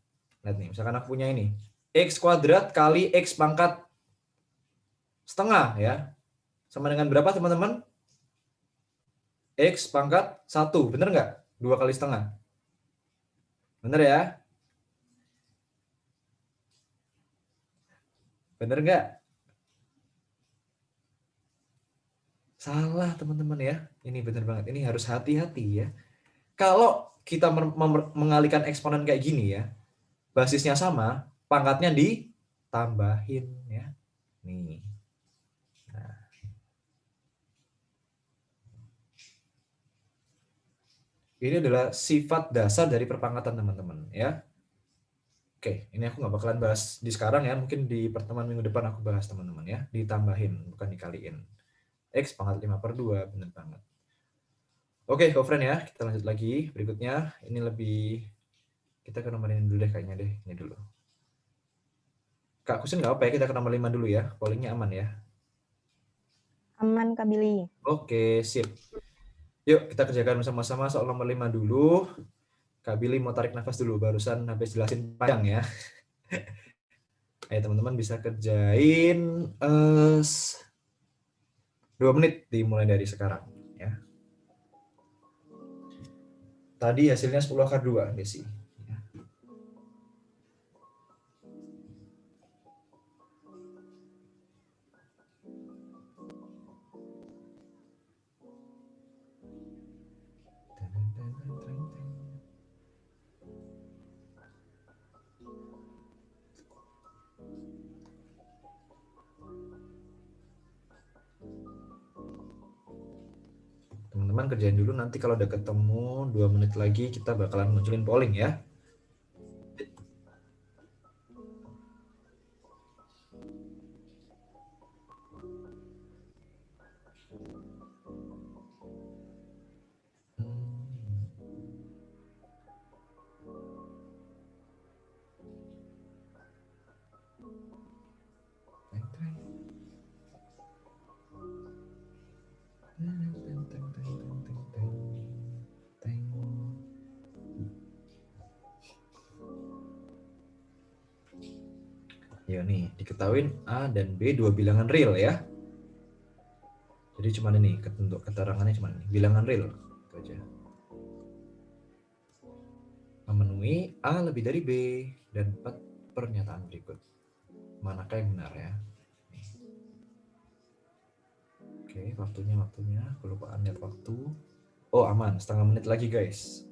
Lihat nih, misalkan aku punya ini. X kuadrat kali X pangkat setengah ya. Sama dengan berapa teman-teman? X pangkat 1, bener nggak? 2 kali setengah. Bener ya? Bener nggak? Salah teman-teman ya. Ini bener banget. Ini harus hati-hati ya. Kalau kita mengalihkan eksponen kayak gini ya, basisnya sama, pangkatnya ditambahin ya. Nih. Nah, ini adalah sifat dasar dari perpangkatan teman-teman ya. Oke, ini aku nggak bakalan bahas di sekarang ya, mungkin di pertemuan minggu depan aku bahas teman-teman ya, ditambahin bukan dikaliin. X pangkat 5/2, bener banget. Oke, friend ya, kita lanjut lagi berikutnya. Ini lebih, kita ke nomor ini dulu deh kayaknya deh, ini dulu. Kak Kusin nggak apa ya, kita ke nomor 5 dulu ya, pollingnya aman ya. Aman, Kak Billy. Oke, sip. Yuk kita kerjakan bersama-sama soal nomor 5 dulu. Kak Billy mau tarik nafas dulu, barusan habis jelasin panjang ya. Ayo teman-teman bisa kerjain 2 menit dimulai dari sekarang ya. Tadi hasilnya 10 akar 2, Desi. Teman-teman kerjain dulu, nanti kalau udah ketemu 2 menit lagi kita bakalan munculin polling ya. Ya nih, diketahuin A dan B dua bilangan real ya. Jadi cuma ini, untuk keterangannya cuma ini, bilangan real. Itu aja. Memenuhi A lebih dari B dan 4 pernyataan berikut. Manakah yang benar ya? Oke, waktunya. Kelupaan lihat waktu. Oh aman, setengah menit lagi guys.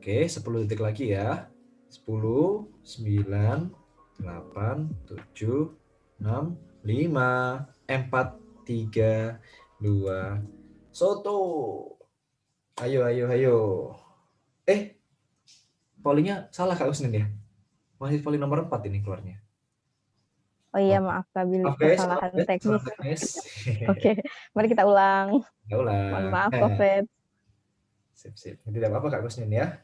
Oke, 10 detik lagi ya. 10, 9, 8, 7, 6, 5, 4, 3, 2, Soto. Ayo. Pollingnya salah Kak Usnin ya? Masih polling nomor 4 ini keluarnya. Oh iya, maaf Kak Billy, Maaf guys, kesalahan teknis. teknis. Oke, mari kita ulang. Ya ulang. Mohon maaf, Kak Fred. Sip. Tidak apa-apa Kak Kusnin ya.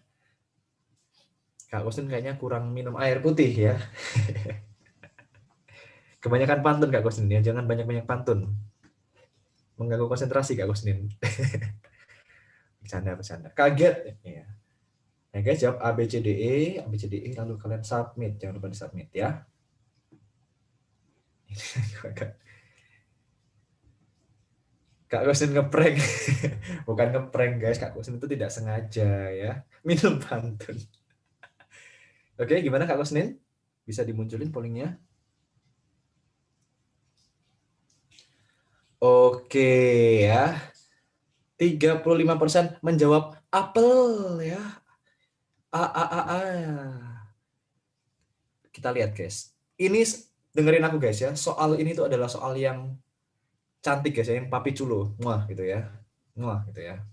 Kak Kusnin kayaknya kurang minum air putih ya. Kebanyakan pantun Kak Kusnin ya, jangan banyak-banyak pantun. Mengganggu konsentrasi Kak Kusnin. Bercanda. Kaget ya. Nah guys, jawab A, B, C, D, E, lalu kalian submit. Jangan lupa di submit ya. Kak Kusnin ngeprank. Bukan ngeprank guys, Kak Kusnin itu tidak sengaja ya. Minum pantun. Oke, gimana Kak Kusnin? Bisa dimunculin pollingnya? Oke ya. 35% menjawab apel ya. A. Kita lihat guys. Ini dengerin aku guys ya. Soal ini tuh adalah soal yang cantik guys ya, yang papi culo. Muah gitu ya. Muah gitu ya.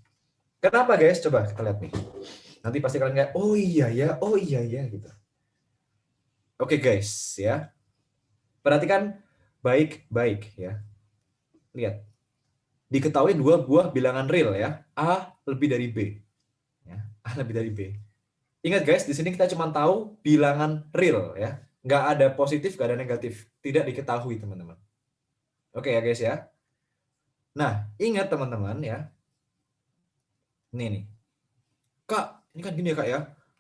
Kenapa guys? Coba kita lihat nih. Nanti pasti kalian kayak, oh iya ya gitu. Oke guys ya. Perhatikan baik-baik ya. lihat. Diketahui dua buah bilangan real ya. A lebih dari B. Ya, A lebih dari B. Ingat guys, di sini kita cuma tahu bilangan real ya. Nggak ada positif, nggak ada negatif. Tidak diketahui teman-teman. Oke ya guys ya. Nah, ingat teman-teman ya. Nih. Kak, ini kan gini ya Kak ya.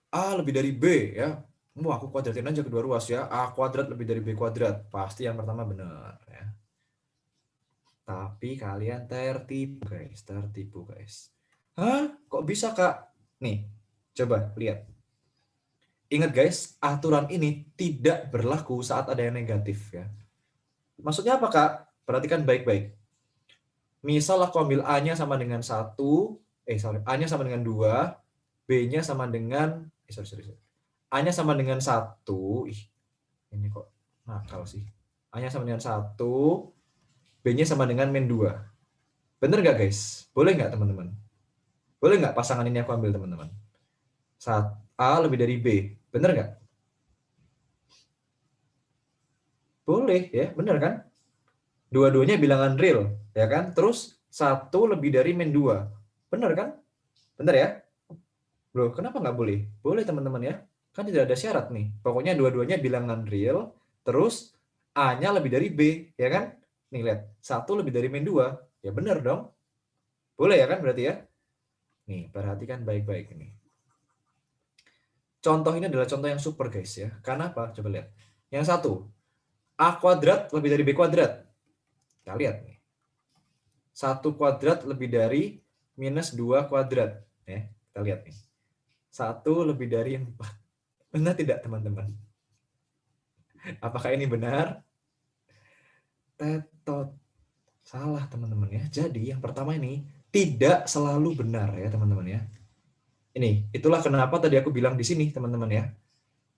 A lebih dari B ya. Wah, aku kuadratin aja kedua ruas ya. A kuadrat lebih dari B kuadrat. Pasti yang pertama benar ya. Tapi kalian tertipu guys. Hah? Kok bisa Kak? Nih, coba lihat. Ingat guys, aturan ini tidak berlaku saat ada yang negatif ya. Maksudnya apa Kak? Perhatikan baik-baik. Misal aku ambil A-nya sama dengan 1, A-nya sama dengan 2, B-nya sama dengan, A-nya sama dengan 1, ini kok nakal sih. A-nya sama dengan 1, B-nya sama dengan min 2. Bener nggak guys? Boleh nggak teman-teman? Boleh nggak pasangan ini aku ambil teman-teman? A lebih dari B. Bener nggak? Boleh ya, bener kan? Dua-duanya bilangan real, ya kan? Terus 1 lebih dari min 2. Bener kan? Bener ya? Bro, kenapa nggak boleh? Boleh teman-teman ya. Kan tidak ada syarat nih. Pokoknya dua-duanya bilangan real, terus A-nya lebih dari B, ya kan? Nih lihat, 1 lebih dari min 2. Ya bener dong. Boleh ya kan berarti ya? Nih, perhatikan baik-baik ini. Contoh ini adalah contoh yang super guys ya. Karena apa? Coba lihat. Yang satu, A kuadrat lebih dari B kuadrat. Kita lihat nih. 1 kuadrat lebih dari minus 2 kuadrat. Ya, kita lihat nih. 1 lebih dari 4. Benar tidak teman-teman? Apakah ini benar? Tetot. Salah teman-teman ya. Jadi yang pertama ini tidak selalu benar ya teman-teman ya. Ini, itulah kenapa tadi aku bilang di sini teman-teman ya.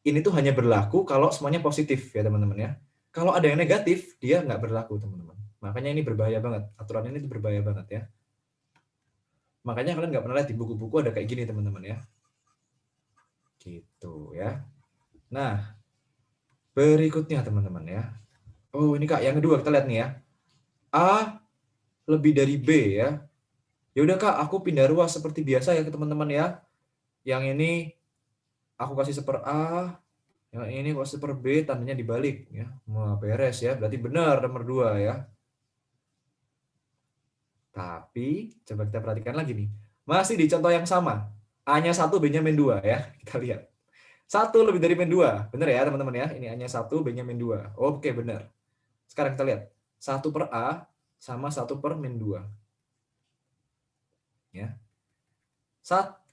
Ini tuh hanya berlaku kalau semuanya positif ya teman-teman ya. Kalau ada yang negatif, dia nggak berlaku teman-teman. Makanya ini berbahaya banget. Aturan ini tuh berbahaya banget ya. Makanya kalian nggak pernah lihat di buku-buku ada kayak gini teman-teman ya. Gitu ya. Nah, berikutnya teman-teman ya. Oh ini Kak, yang kedua kita lihat nih ya. A lebih dari B ya. Ya udah Kak, aku pindah ruas seperti biasa ya ke teman-teman ya. Yang ini aku kasih seper A, yang ini kok seper B, tandanya dibalik ya. Wah, beres ya. Berarti benar nomor 2 ya. Tapi coba kita perhatikan lagi nih. Masih di contoh yang sama. A-nya 1, B-nya min 2 ya. Kita lihat. 1 lebih dari min 2. Benar ya teman-teman ya. Ini A-nya 1, B-nya min 2. Oke, benar. Sekarang kita lihat. 1 per A sama 1 per min 2. Ya.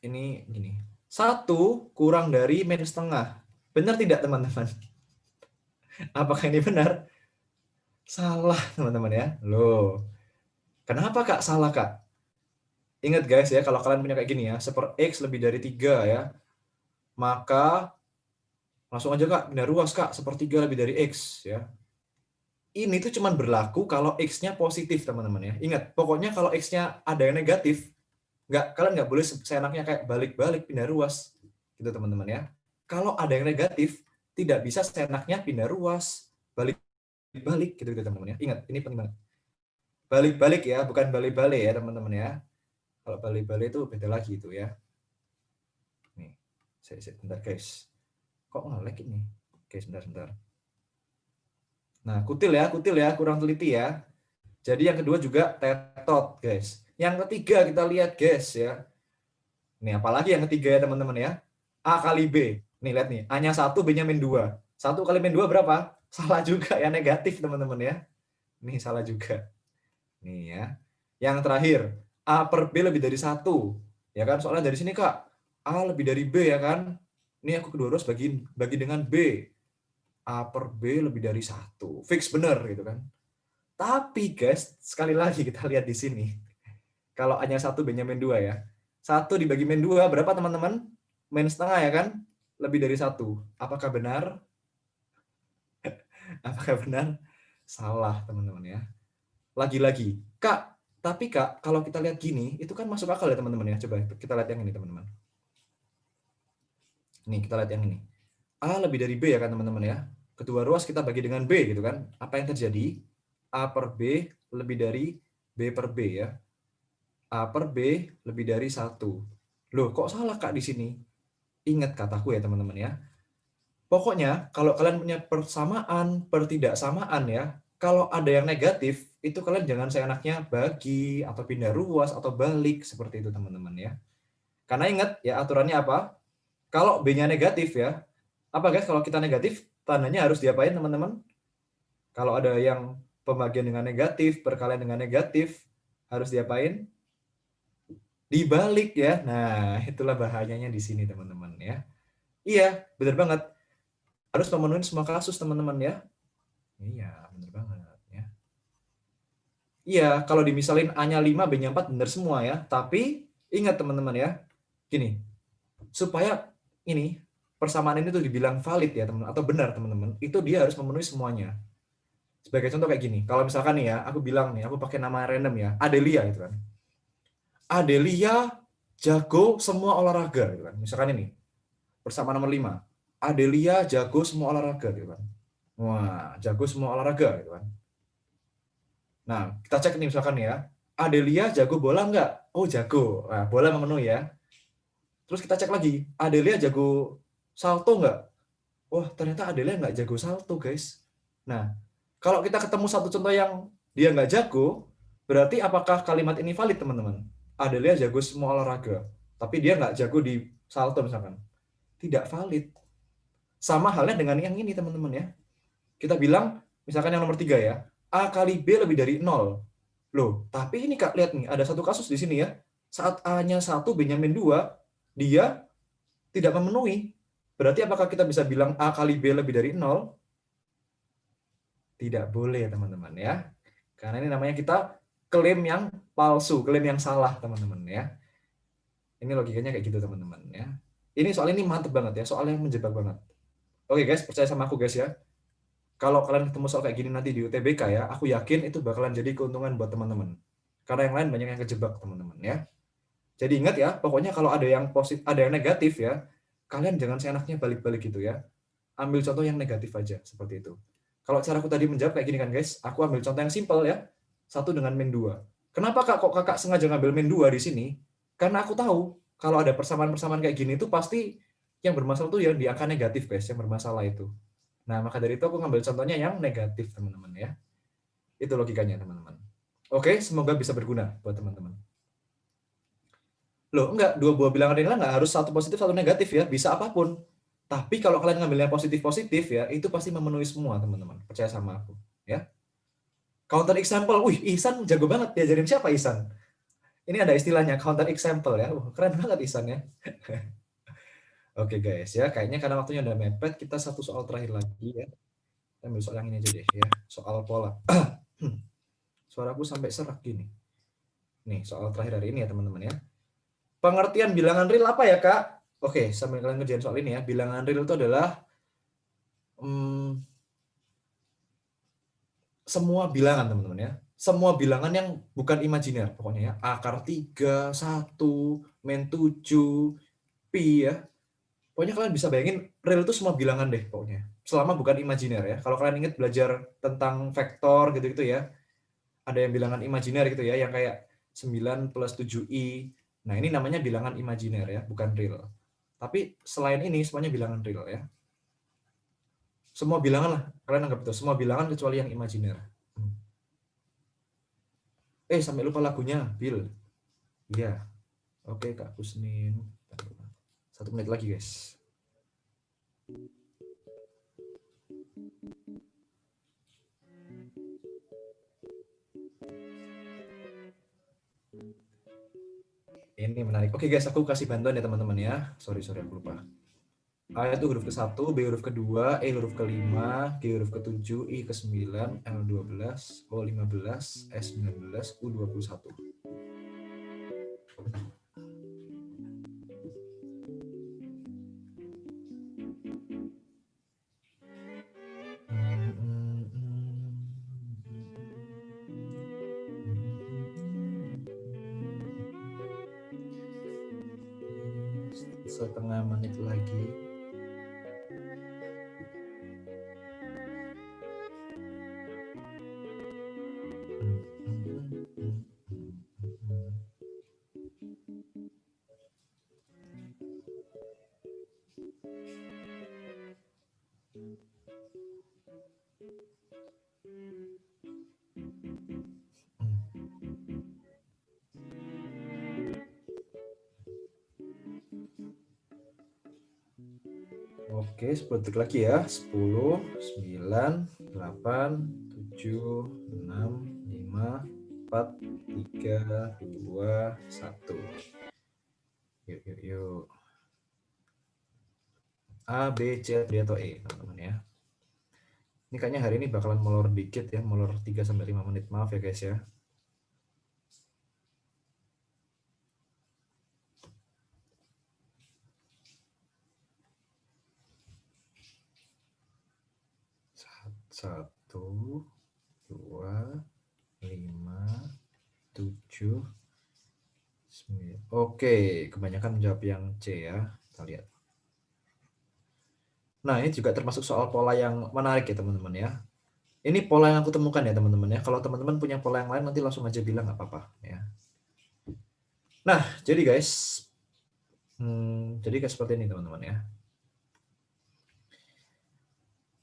Ini gini. 1 kurang dari min setengah. Benar tidak teman-teman? Apakah ini benar? Salah teman-teman ya. Loh. Kenapa Kak salah Kak? Ingat guys ya, kalau kalian punya kayak gini ya, seper X lebih dari 3 ya, maka langsung aja Kak, pindah ruas Kak, sepertiga lebih dari X ya. Ini tuh cuman berlaku kalau X-nya positif teman-teman ya. Ingat, pokoknya kalau X-nya ada yang negatif, kalian nggak boleh seenaknya kayak balik-balik pindah ruas gitu teman-teman ya. Kalau ada yang negatif, tidak bisa seenaknya pindah ruas, balik-balik gitu teman-teman ya. Ingat, ini penting banget. Balik-balik ya, bukan balik-balik ya teman-teman ya. Kalau balik-balik itu beda lagi itu ya. Nih, bentar guys. Kok nge-lag ini? Oke, sebentar. Nah, kutil ya, kurang teliti ya. Jadi yang kedua juga tetot, guys. Yang ketiga kita lihat, guys ya. Nih, apalagi yang ketiga ya, teman-teman ya. A kali B. Nih, lihat nih. A-nya 1, B-nya min 2. 1 kali min 2 berapa? Salah juga ya, negatif, teman-teman ya. Nih, salah juga. Nih ya. Yang terakhir, A per B lebih dari 1. Ya kan? Soalnya dari sini, Kak. A lebih dari B ya kan? Ini aku kedua harus bagi dengan B. A per B lebih dari 1. Fix benar gitu kan. Tapi guys, sekali lagi kita lihat di sini. Kalau A-nya 1, B-nya min 2 ya. 1 dibagi min 2 berapa teman-teman? Min setengah ya kan? Lebih dari 1. Apakah benar? Apakah benar? Salah teman-teman ya. Lagi-lagi. Kak, tapi Kak, kalau kita lihat gini, itu kan masuk akal ya teman-teman ya. Coba kita lihat yang ini teman-teman. Nih, kita lihat yang ini. A lebih dari B ya kan teman-teman ya. Kedua ruas kita bagi dengan B gitu kan. Apa yang terjadi? A per B lebih dari B per B ya. A per B lebih dari 1. Loh, kok salah Kak di sini? Ingat kataku ya teman-teman ya. Pokoknya kalau kalian punya persamaan, pertidaksamaan ya, kalau ada yang negatif, itu kalian jangan seenaknya bagi atau pindah ruas atau balik seperti itu teman-teman ya. Karena ingat ya aturannya apa? Kalau B-nya negatif ya, apa guys kalau kita negatif, tandanya harus diapain teman-teman? Kalau ada yang pembagian dengan negatif, perkalian dengan negatif, harus diapain? Dibalik ya. Nah, itulah bahayanya di sini teman-teman ya. Iya, benar banget. Harus memenuhi semua kasus teman-teman ya. Iya, benar banget ya. Iya, kalau dimisalin A-nya 5, B-nya 4 benar semua ya. Tapi ingat teman-teman ya. Gini, supaya ini persamaan ini tuh dibilang valid ya teman atau benar teman-teman, itu dia harus memenuhi semuanya. Sebagai contoh kayak gini, kalau misalkan nih ya, aku bilang nih, aku pakai nama random ya, Adelia gitu kan. Adelia jago semua olahraga gitu kan. Misalkan ini, persamaan nomor 5. Adelia jago semua olahraga gitu kan. Wah, jago semua olahraga gitu kan. Nah, kita cek nih misalkan nih ya, Adelia jago bola nggak? Oh, jago. Nah, bola memenuhi ya. Terus kita cek lagi, Adelia jago salto nggak? Wah, ternyata Adelia nggak jago salto, guys. Nah, kalau kita ketemu satu contoh yang dia nggak jago, berarti apakah kalimat ini valid, teman-teman? Adelia jago semua olahraga, tapi dia nggak jago di salto misalkan. Tidak valid. Sama halnya dengan yang ini, teman-teman ya. Kita bilang, misalkan yang nomor 3 ya, A kali B lebih dari 0. Loh, tapi ini Kak, lihat nih, ada satu kasus di sini ya. Saat A-nya 1, B-nya min 2, dia tidak memenuhi. Berarti apakah kita bisa bilang A kali B lebih dari 0? Tidak boleh, teman-teman ya. Karena ini namanya kita klaim yang palsu, klaim yang salah, teman-teman ya. Ini logikanya kayak gitu, teman-teman ya. Ini soal ini mantep banget ya, soal yang menjebak banget. Oke guys, percaya sama aku guys ya. Kalau kalian ketemu soal kayak gini nanti di UTBK ya, aku yakin itu bakalan jadi keuntungan buat teman-teman. Karena yang lain banyak yang kejebak, teman-teman ya. Jadi ingat ya, pokoknya kalau ada yang positif, ada yang negatif ya, kalian jangan seenaknya balik-balik gitu ya. Ambil contoh yang negatif aja, seperti itu. Kalau cara aku tadi menjawab kayak gini kan guys, aku ambil contoh yang simpel ya. 1 dengan min 2. Kenapa Kak kok Kakak sengaja ngambil min 2 di sini? Karena aku tahu kalau ada persamaan-persamaan kayak gini itu pasti yang bermasalah tuh ya di angka negatif guys, yang bermasalah itu. Nah, maka dari itu aku ngambil contohnya yang negatif, teman-teman ya. Itu logikanya, teman-teman. Oke, semoga bisa berguna buat teman-teman. Loh, enggak, dua buah bilangan inilah enggak harus satu positif, satu negatif ya, bisa apapun. Tapi kalau kalian ngambilnya positif-positif ya, itu pasti memenuhi semua, teman-teman. Percaya sama aku, ya. Counter example, wih, Ihsan jago banget. Diajarin siapa Ihsan? Ini ada istilahnya counter example ya. Keren banget Ihsan ya. Oke guys ya, kayaknya karena waktunya udah mepet, kita satu soal terakhir lagi ya. Kita ambil soal yang ini aja deh ya, soal pola. Suaraku sampai serak gini. Nih, soal terakhir hari ini ya teman-teman ya. Pengertian bilangan real apa ya Kak? Oke, sambil kalian ngerjain soal ini ya. Bilangan real itu adalah semua bilangan teman-teman ya. Semua bilangan yang bukan imajiner pokoknya ya. Akar 3, 1, min 7, pi ya. Pokoknya kalian bisa bayangin real itu semua bilangan deh pokoknya. Selama bukan imajiner ya. Kalau kalian ingat belajar tentang vektor gitu-gitu ya. Ada yang bilangan imajiner gitu ya, yang kayak 9 plus 7i. Nah, ini namanya bilangan imajiner ya, bukan real. Tapi selain ini semuanya bilangan real ya. Semua bilangan lah, kalian anggap itu. Semua bilangan kecuali yang imajiner. Sampai lupa lagunya, Bill. Iya. Oke, Kak Kusnin. 1 menit lagi, guys. Ini menarik. Oke guys, aku kasih bantuan ya teman-teman ya. Sorry aku lupa. A itu huruf ke-1, B huruf ke-2, E huruf ke-5, G huruf ke-7, I ke-9, L12, O15, S19, U21. Setengah menit lagi. Oke, 10 detik lagi ya. 10, 9, 8, 7, 6, 5, 4, 3, 2, 1. Yuk, yuk, yuk. A, B, C, D, atau E, teman-teman ya. Ini kayaknya hari ini bakalan molor dikit ya, molor 3-5 menit. Maaf ya guys ya. Satu, 2, 5, 7, 9. Oke, kebanyakan menjawab yang C ya. Kita lihat. Nah, ini juga termasuk soal pola yang menarik ya teman-teman ya. Ini pola yang aku temukan ya teman-teman ya. Kalau teman-teman punya pola yang lain nanti langsung aja bilang nggak apa-apa ya. Nah, jadi guys, jadi kayak seperti ini teman-teman ya.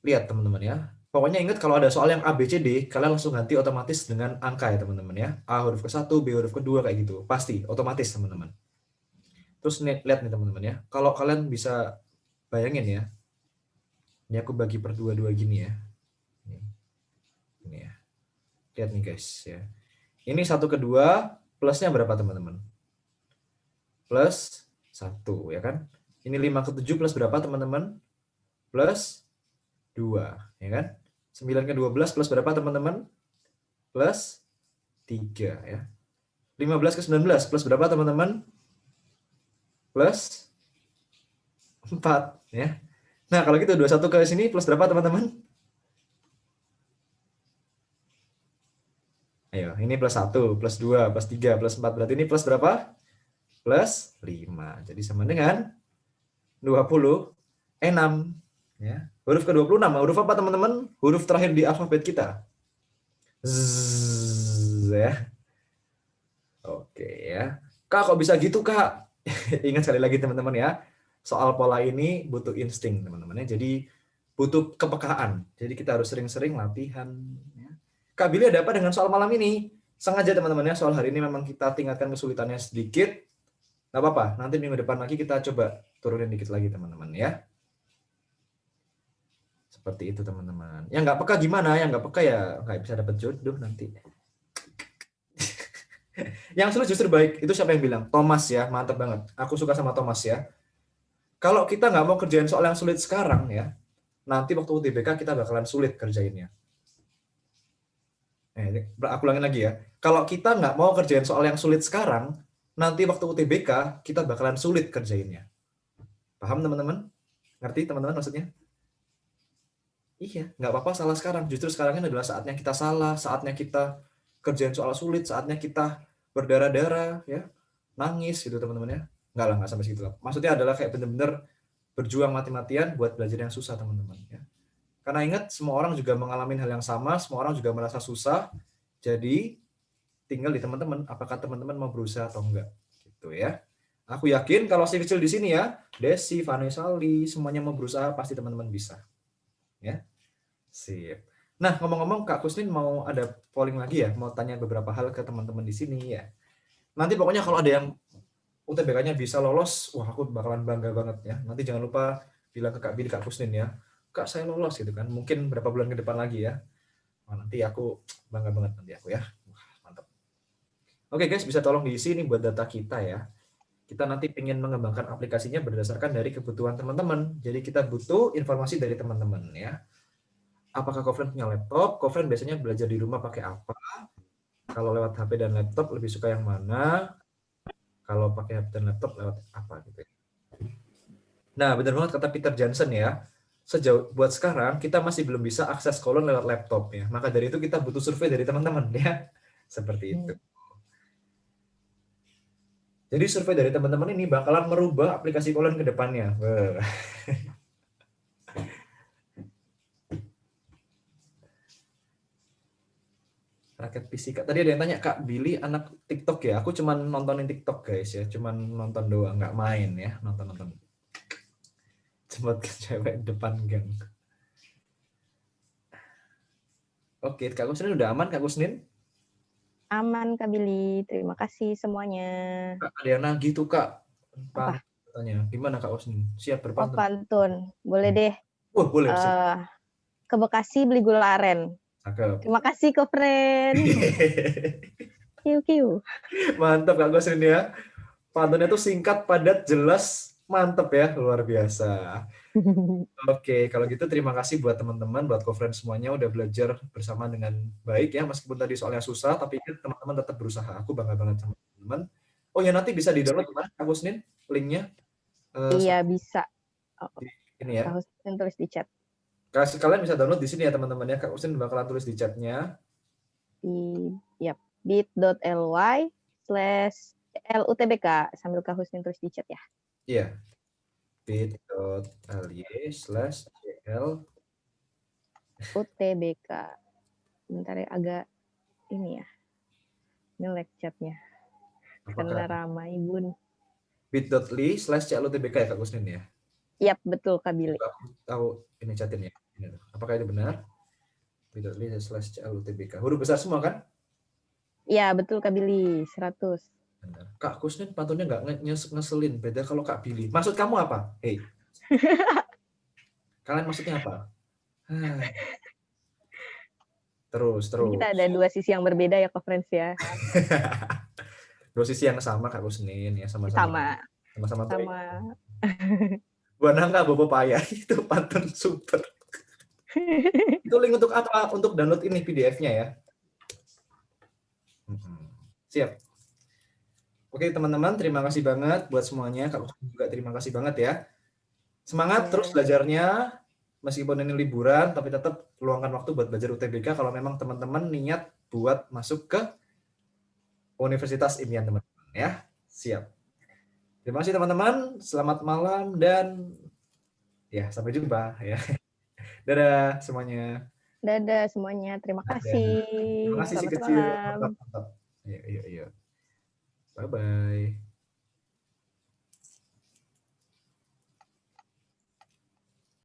Lihat teman-teman ya. Pokoknya ingat kalau ada soal yang A, B, C, D, kalian langsung ganti otomatis dengan angka ya teman-teman ya. A huruf ke-1, B huruf ke-2 kayak gitu. Pasti, otomatis teman-teman. Terus nih, lihat nih teman-teman ya. Kalau kalian bisa bayangin ya. Ini aku bagi per 2-2 gini ya. Ini ya. Lihat nih guys ya. Ini 1 ke 2, plusnya berapa teman-teman? Plus 1 ya kan. Ini 5 ke 7 plus berapa teman-teman? Plus 2 ya kan. 9 ke 12 plus berapa teman-teman? Plus 3 ya. 15 ke 19 plus berapa teman-teman? Plus 4 ya. Nah, kalau gitu 21 ke sini plus berapa teman-teman? Ayo, ini plus 1, plus 2, plus 3, plus 4. Berarti ini plus berapa? Plus 5. Jadi sama dengan 26 ya. Huruf ke-26. Huruf apa teman-teman? Huruf terakhir di alfabet kita. Z ya. Oke ya. Kak, kok bisa gitu, Kak? Ingat sekali lagi teman-teman ya. Soal pola ini butuh insting, teman-teman ya. Jadi butuh kepekaan. Jadi kita harus sering-sering latihan ya. Kak Billy ada apa dengan soal malam ini? Sengaja teman-teman ya, soal hari ini memang kita tingkatkan kesulitannya sedikit. Nggak apa-apa, nanti minggu depan lagi kita coba turunin dikit lagi teman-teman ya. Seperti itu teman-teman. Yang nggak peka gimana? Yang nggak peka ya nggak bisa dapat jodoh nanti. Yang sulit justru baik. Itu siapa yang bilang? Thomas ya, mantap banget. Aku suka sama Thomas ya. Kalau kita nggak mau kerjain soal yang sulit sekarang ya, nanti waktu UTBK kita bakalan sulit kerjainnya. Aku ulangin lagi ya. Kalau kita nggak mau kerjain soal yang sulit sekarang, nanti waktu UTBK kita bakalan sulit kerjainnya. Paham teman-teman? Ngerti teman-teman maksudnya? Iya, nggak apa-apa salah sekarang. Justru sekarang ini adalah saatnya kita salah, saatnya kita kerjain soal sulit, saatnya kita berdarah-darah, ya, nangis gitu teman-teman ya. Nggak lah, nggak sampai segitu lah. Maksudnya adalah kayak bener-bener berjuang mati-matian buat belajar yang susah teman-teman. Ya. Karena ingat, semua orang juga mengalami hal yang sama, semua orang juga merasa susah. Jadi tinggal di teman-teman, apakah teman-teman mau berusaha atau enggak. Gitu ya. Aku yakin kalau si kecil di sini ya, Desi, Vanessa, Lee, semuanya mau berusaha, pasti teman-teman bisa. Ya. Sip. Nah, ngomong-ngomong Kak Kusnin mau ada polling lagi ya, mau tanya beberapa hal ke teman-teman di sini ya. Nanti pokoknya kalau ada yang UTBK-nya bisa lolos, wah aku bakalan bangga banget ya. Nanti jangan lupa bilang ke Kak Billy, Kak Kusnin ya. Kak saya lolos gitu kan, mungkin berapa bulan ke depan lagi ya. Wah, nanti aku bangga banget nanti aku ya. Wah, mantap. Oke guys, bisa tolong diisi ini buat data kita ya. Kita nanti ingin mengembangkan aplikasinya berdasarkan dari kebutuhan teman-teman. Jadi kita butuh informasi dari teman-teman ya. Apakah Kofren punya laptop? Kofren biasanya belajar di rumah pakai apa? Kalau lewat HP dan laptop lebih suka yang mana? Kalau pakai HP dan laptop lewat apa gitu ya. Nah, benar banget kata Peter Johnson ya. Sejauh buat sekarang kita masih belum bisa akses kolon lewat laptop ya. Maka dari itu kita butuh survei dari teman-teman ya. Seperti itu. Jadi survei dari teman-teman ini bakalan merubah aplikasi kolon ke depannya. Rakyat fisika. Tadi ada yang tanya, Kak Billy anak TikTok ya? Aku cuman nontonin TikTok guys ya. Cuman nonton doang, nggak main ya. Nonton-nonton. Cemot ke cewek depan gang. Oke, Kak Kusnin udah aman, Kak Kusnin? Aman Kak Billy, terima kasih semuanya. Kak, ada yang nagih tuh, Kak. Apa? Katanya. Gimana, Kak Kusnin? Siap Oh berpantun? pantun, boleh deh. Wah, boleh. Siap. Ke Bekasi beli gula aren. Cakep. Terima kasih friend. Kiu kiu. Mantap, Kak Kusnin ya. Pantunnya tuh singkat, padat, jelas, mantep ya, luar biasa. Oke, kalau gitu terima kasih buat teman-teman, buat co-friend semuanya udah belajar bersama dengan baik ya, meskipun tadi soalnya susah, tapi teman-teman tetap berusaha. Aku bangga banget sama teman-teman. Oh ya, nanti bisa di-download di mana, Kak Kusnin? Linknya Iya bisa. Oh, di ini ya. Kak Husnin tulis di chat. Kalian bisa download di sini ya teman-teman ya. Kak Kusnin bakalan tulis di chatnya. Yap, bit.ly/LUTBK sambil Kak Husnin tulis di chat ya. Iya, bit.ly/cl UTBK. Bentar ya, agak ini ya. Nge-lag chatnya. Karena apakah ramai bun. bit.ly/clutbk ya Kak Kusnin ya? Yap, betul Kak Billy. Aku tahu ini chatin ya. Apakah itu benar? bit.ly/clutbk. Huruf besar semua kan? Iya, betul Kak Billy. 100. Benar. Kak Kusnin pantunnya nggak ngeselin. Beda kalau Kak Billy. Maksud kamu apa? Hei. Kalian maksudnya apa? Terus. Ini kita ada dua sisi yang berbeda ya, conference ya. Posisi yang sama Kak Kusnin ya, sama-sama baik. Sama. Buana nggak bobo payah itu pantun super. Itu link untuk apa? Untuk download ini PDF-nya ya. Siap. Oke teman-teman, terima kasih banget buat semuanya. Kak Kusnin juga terima kasih banget ya. Semangat terus belajarnya. Meskipun ini liburan, tapi tetap luangkan waktu buat belajar UTBK kalau memang teman-teman niat buat masuk ke Universitas Impian teman-teman ya. Siap. Terima kasih teman-teman. Selamat malam dan ya sampai jumpa ya. Dadah semuanya. Dadah semuanya. Terima kasih. Terima kasih si Selamat kecil. malam. Mantap. Iya. Bye bye.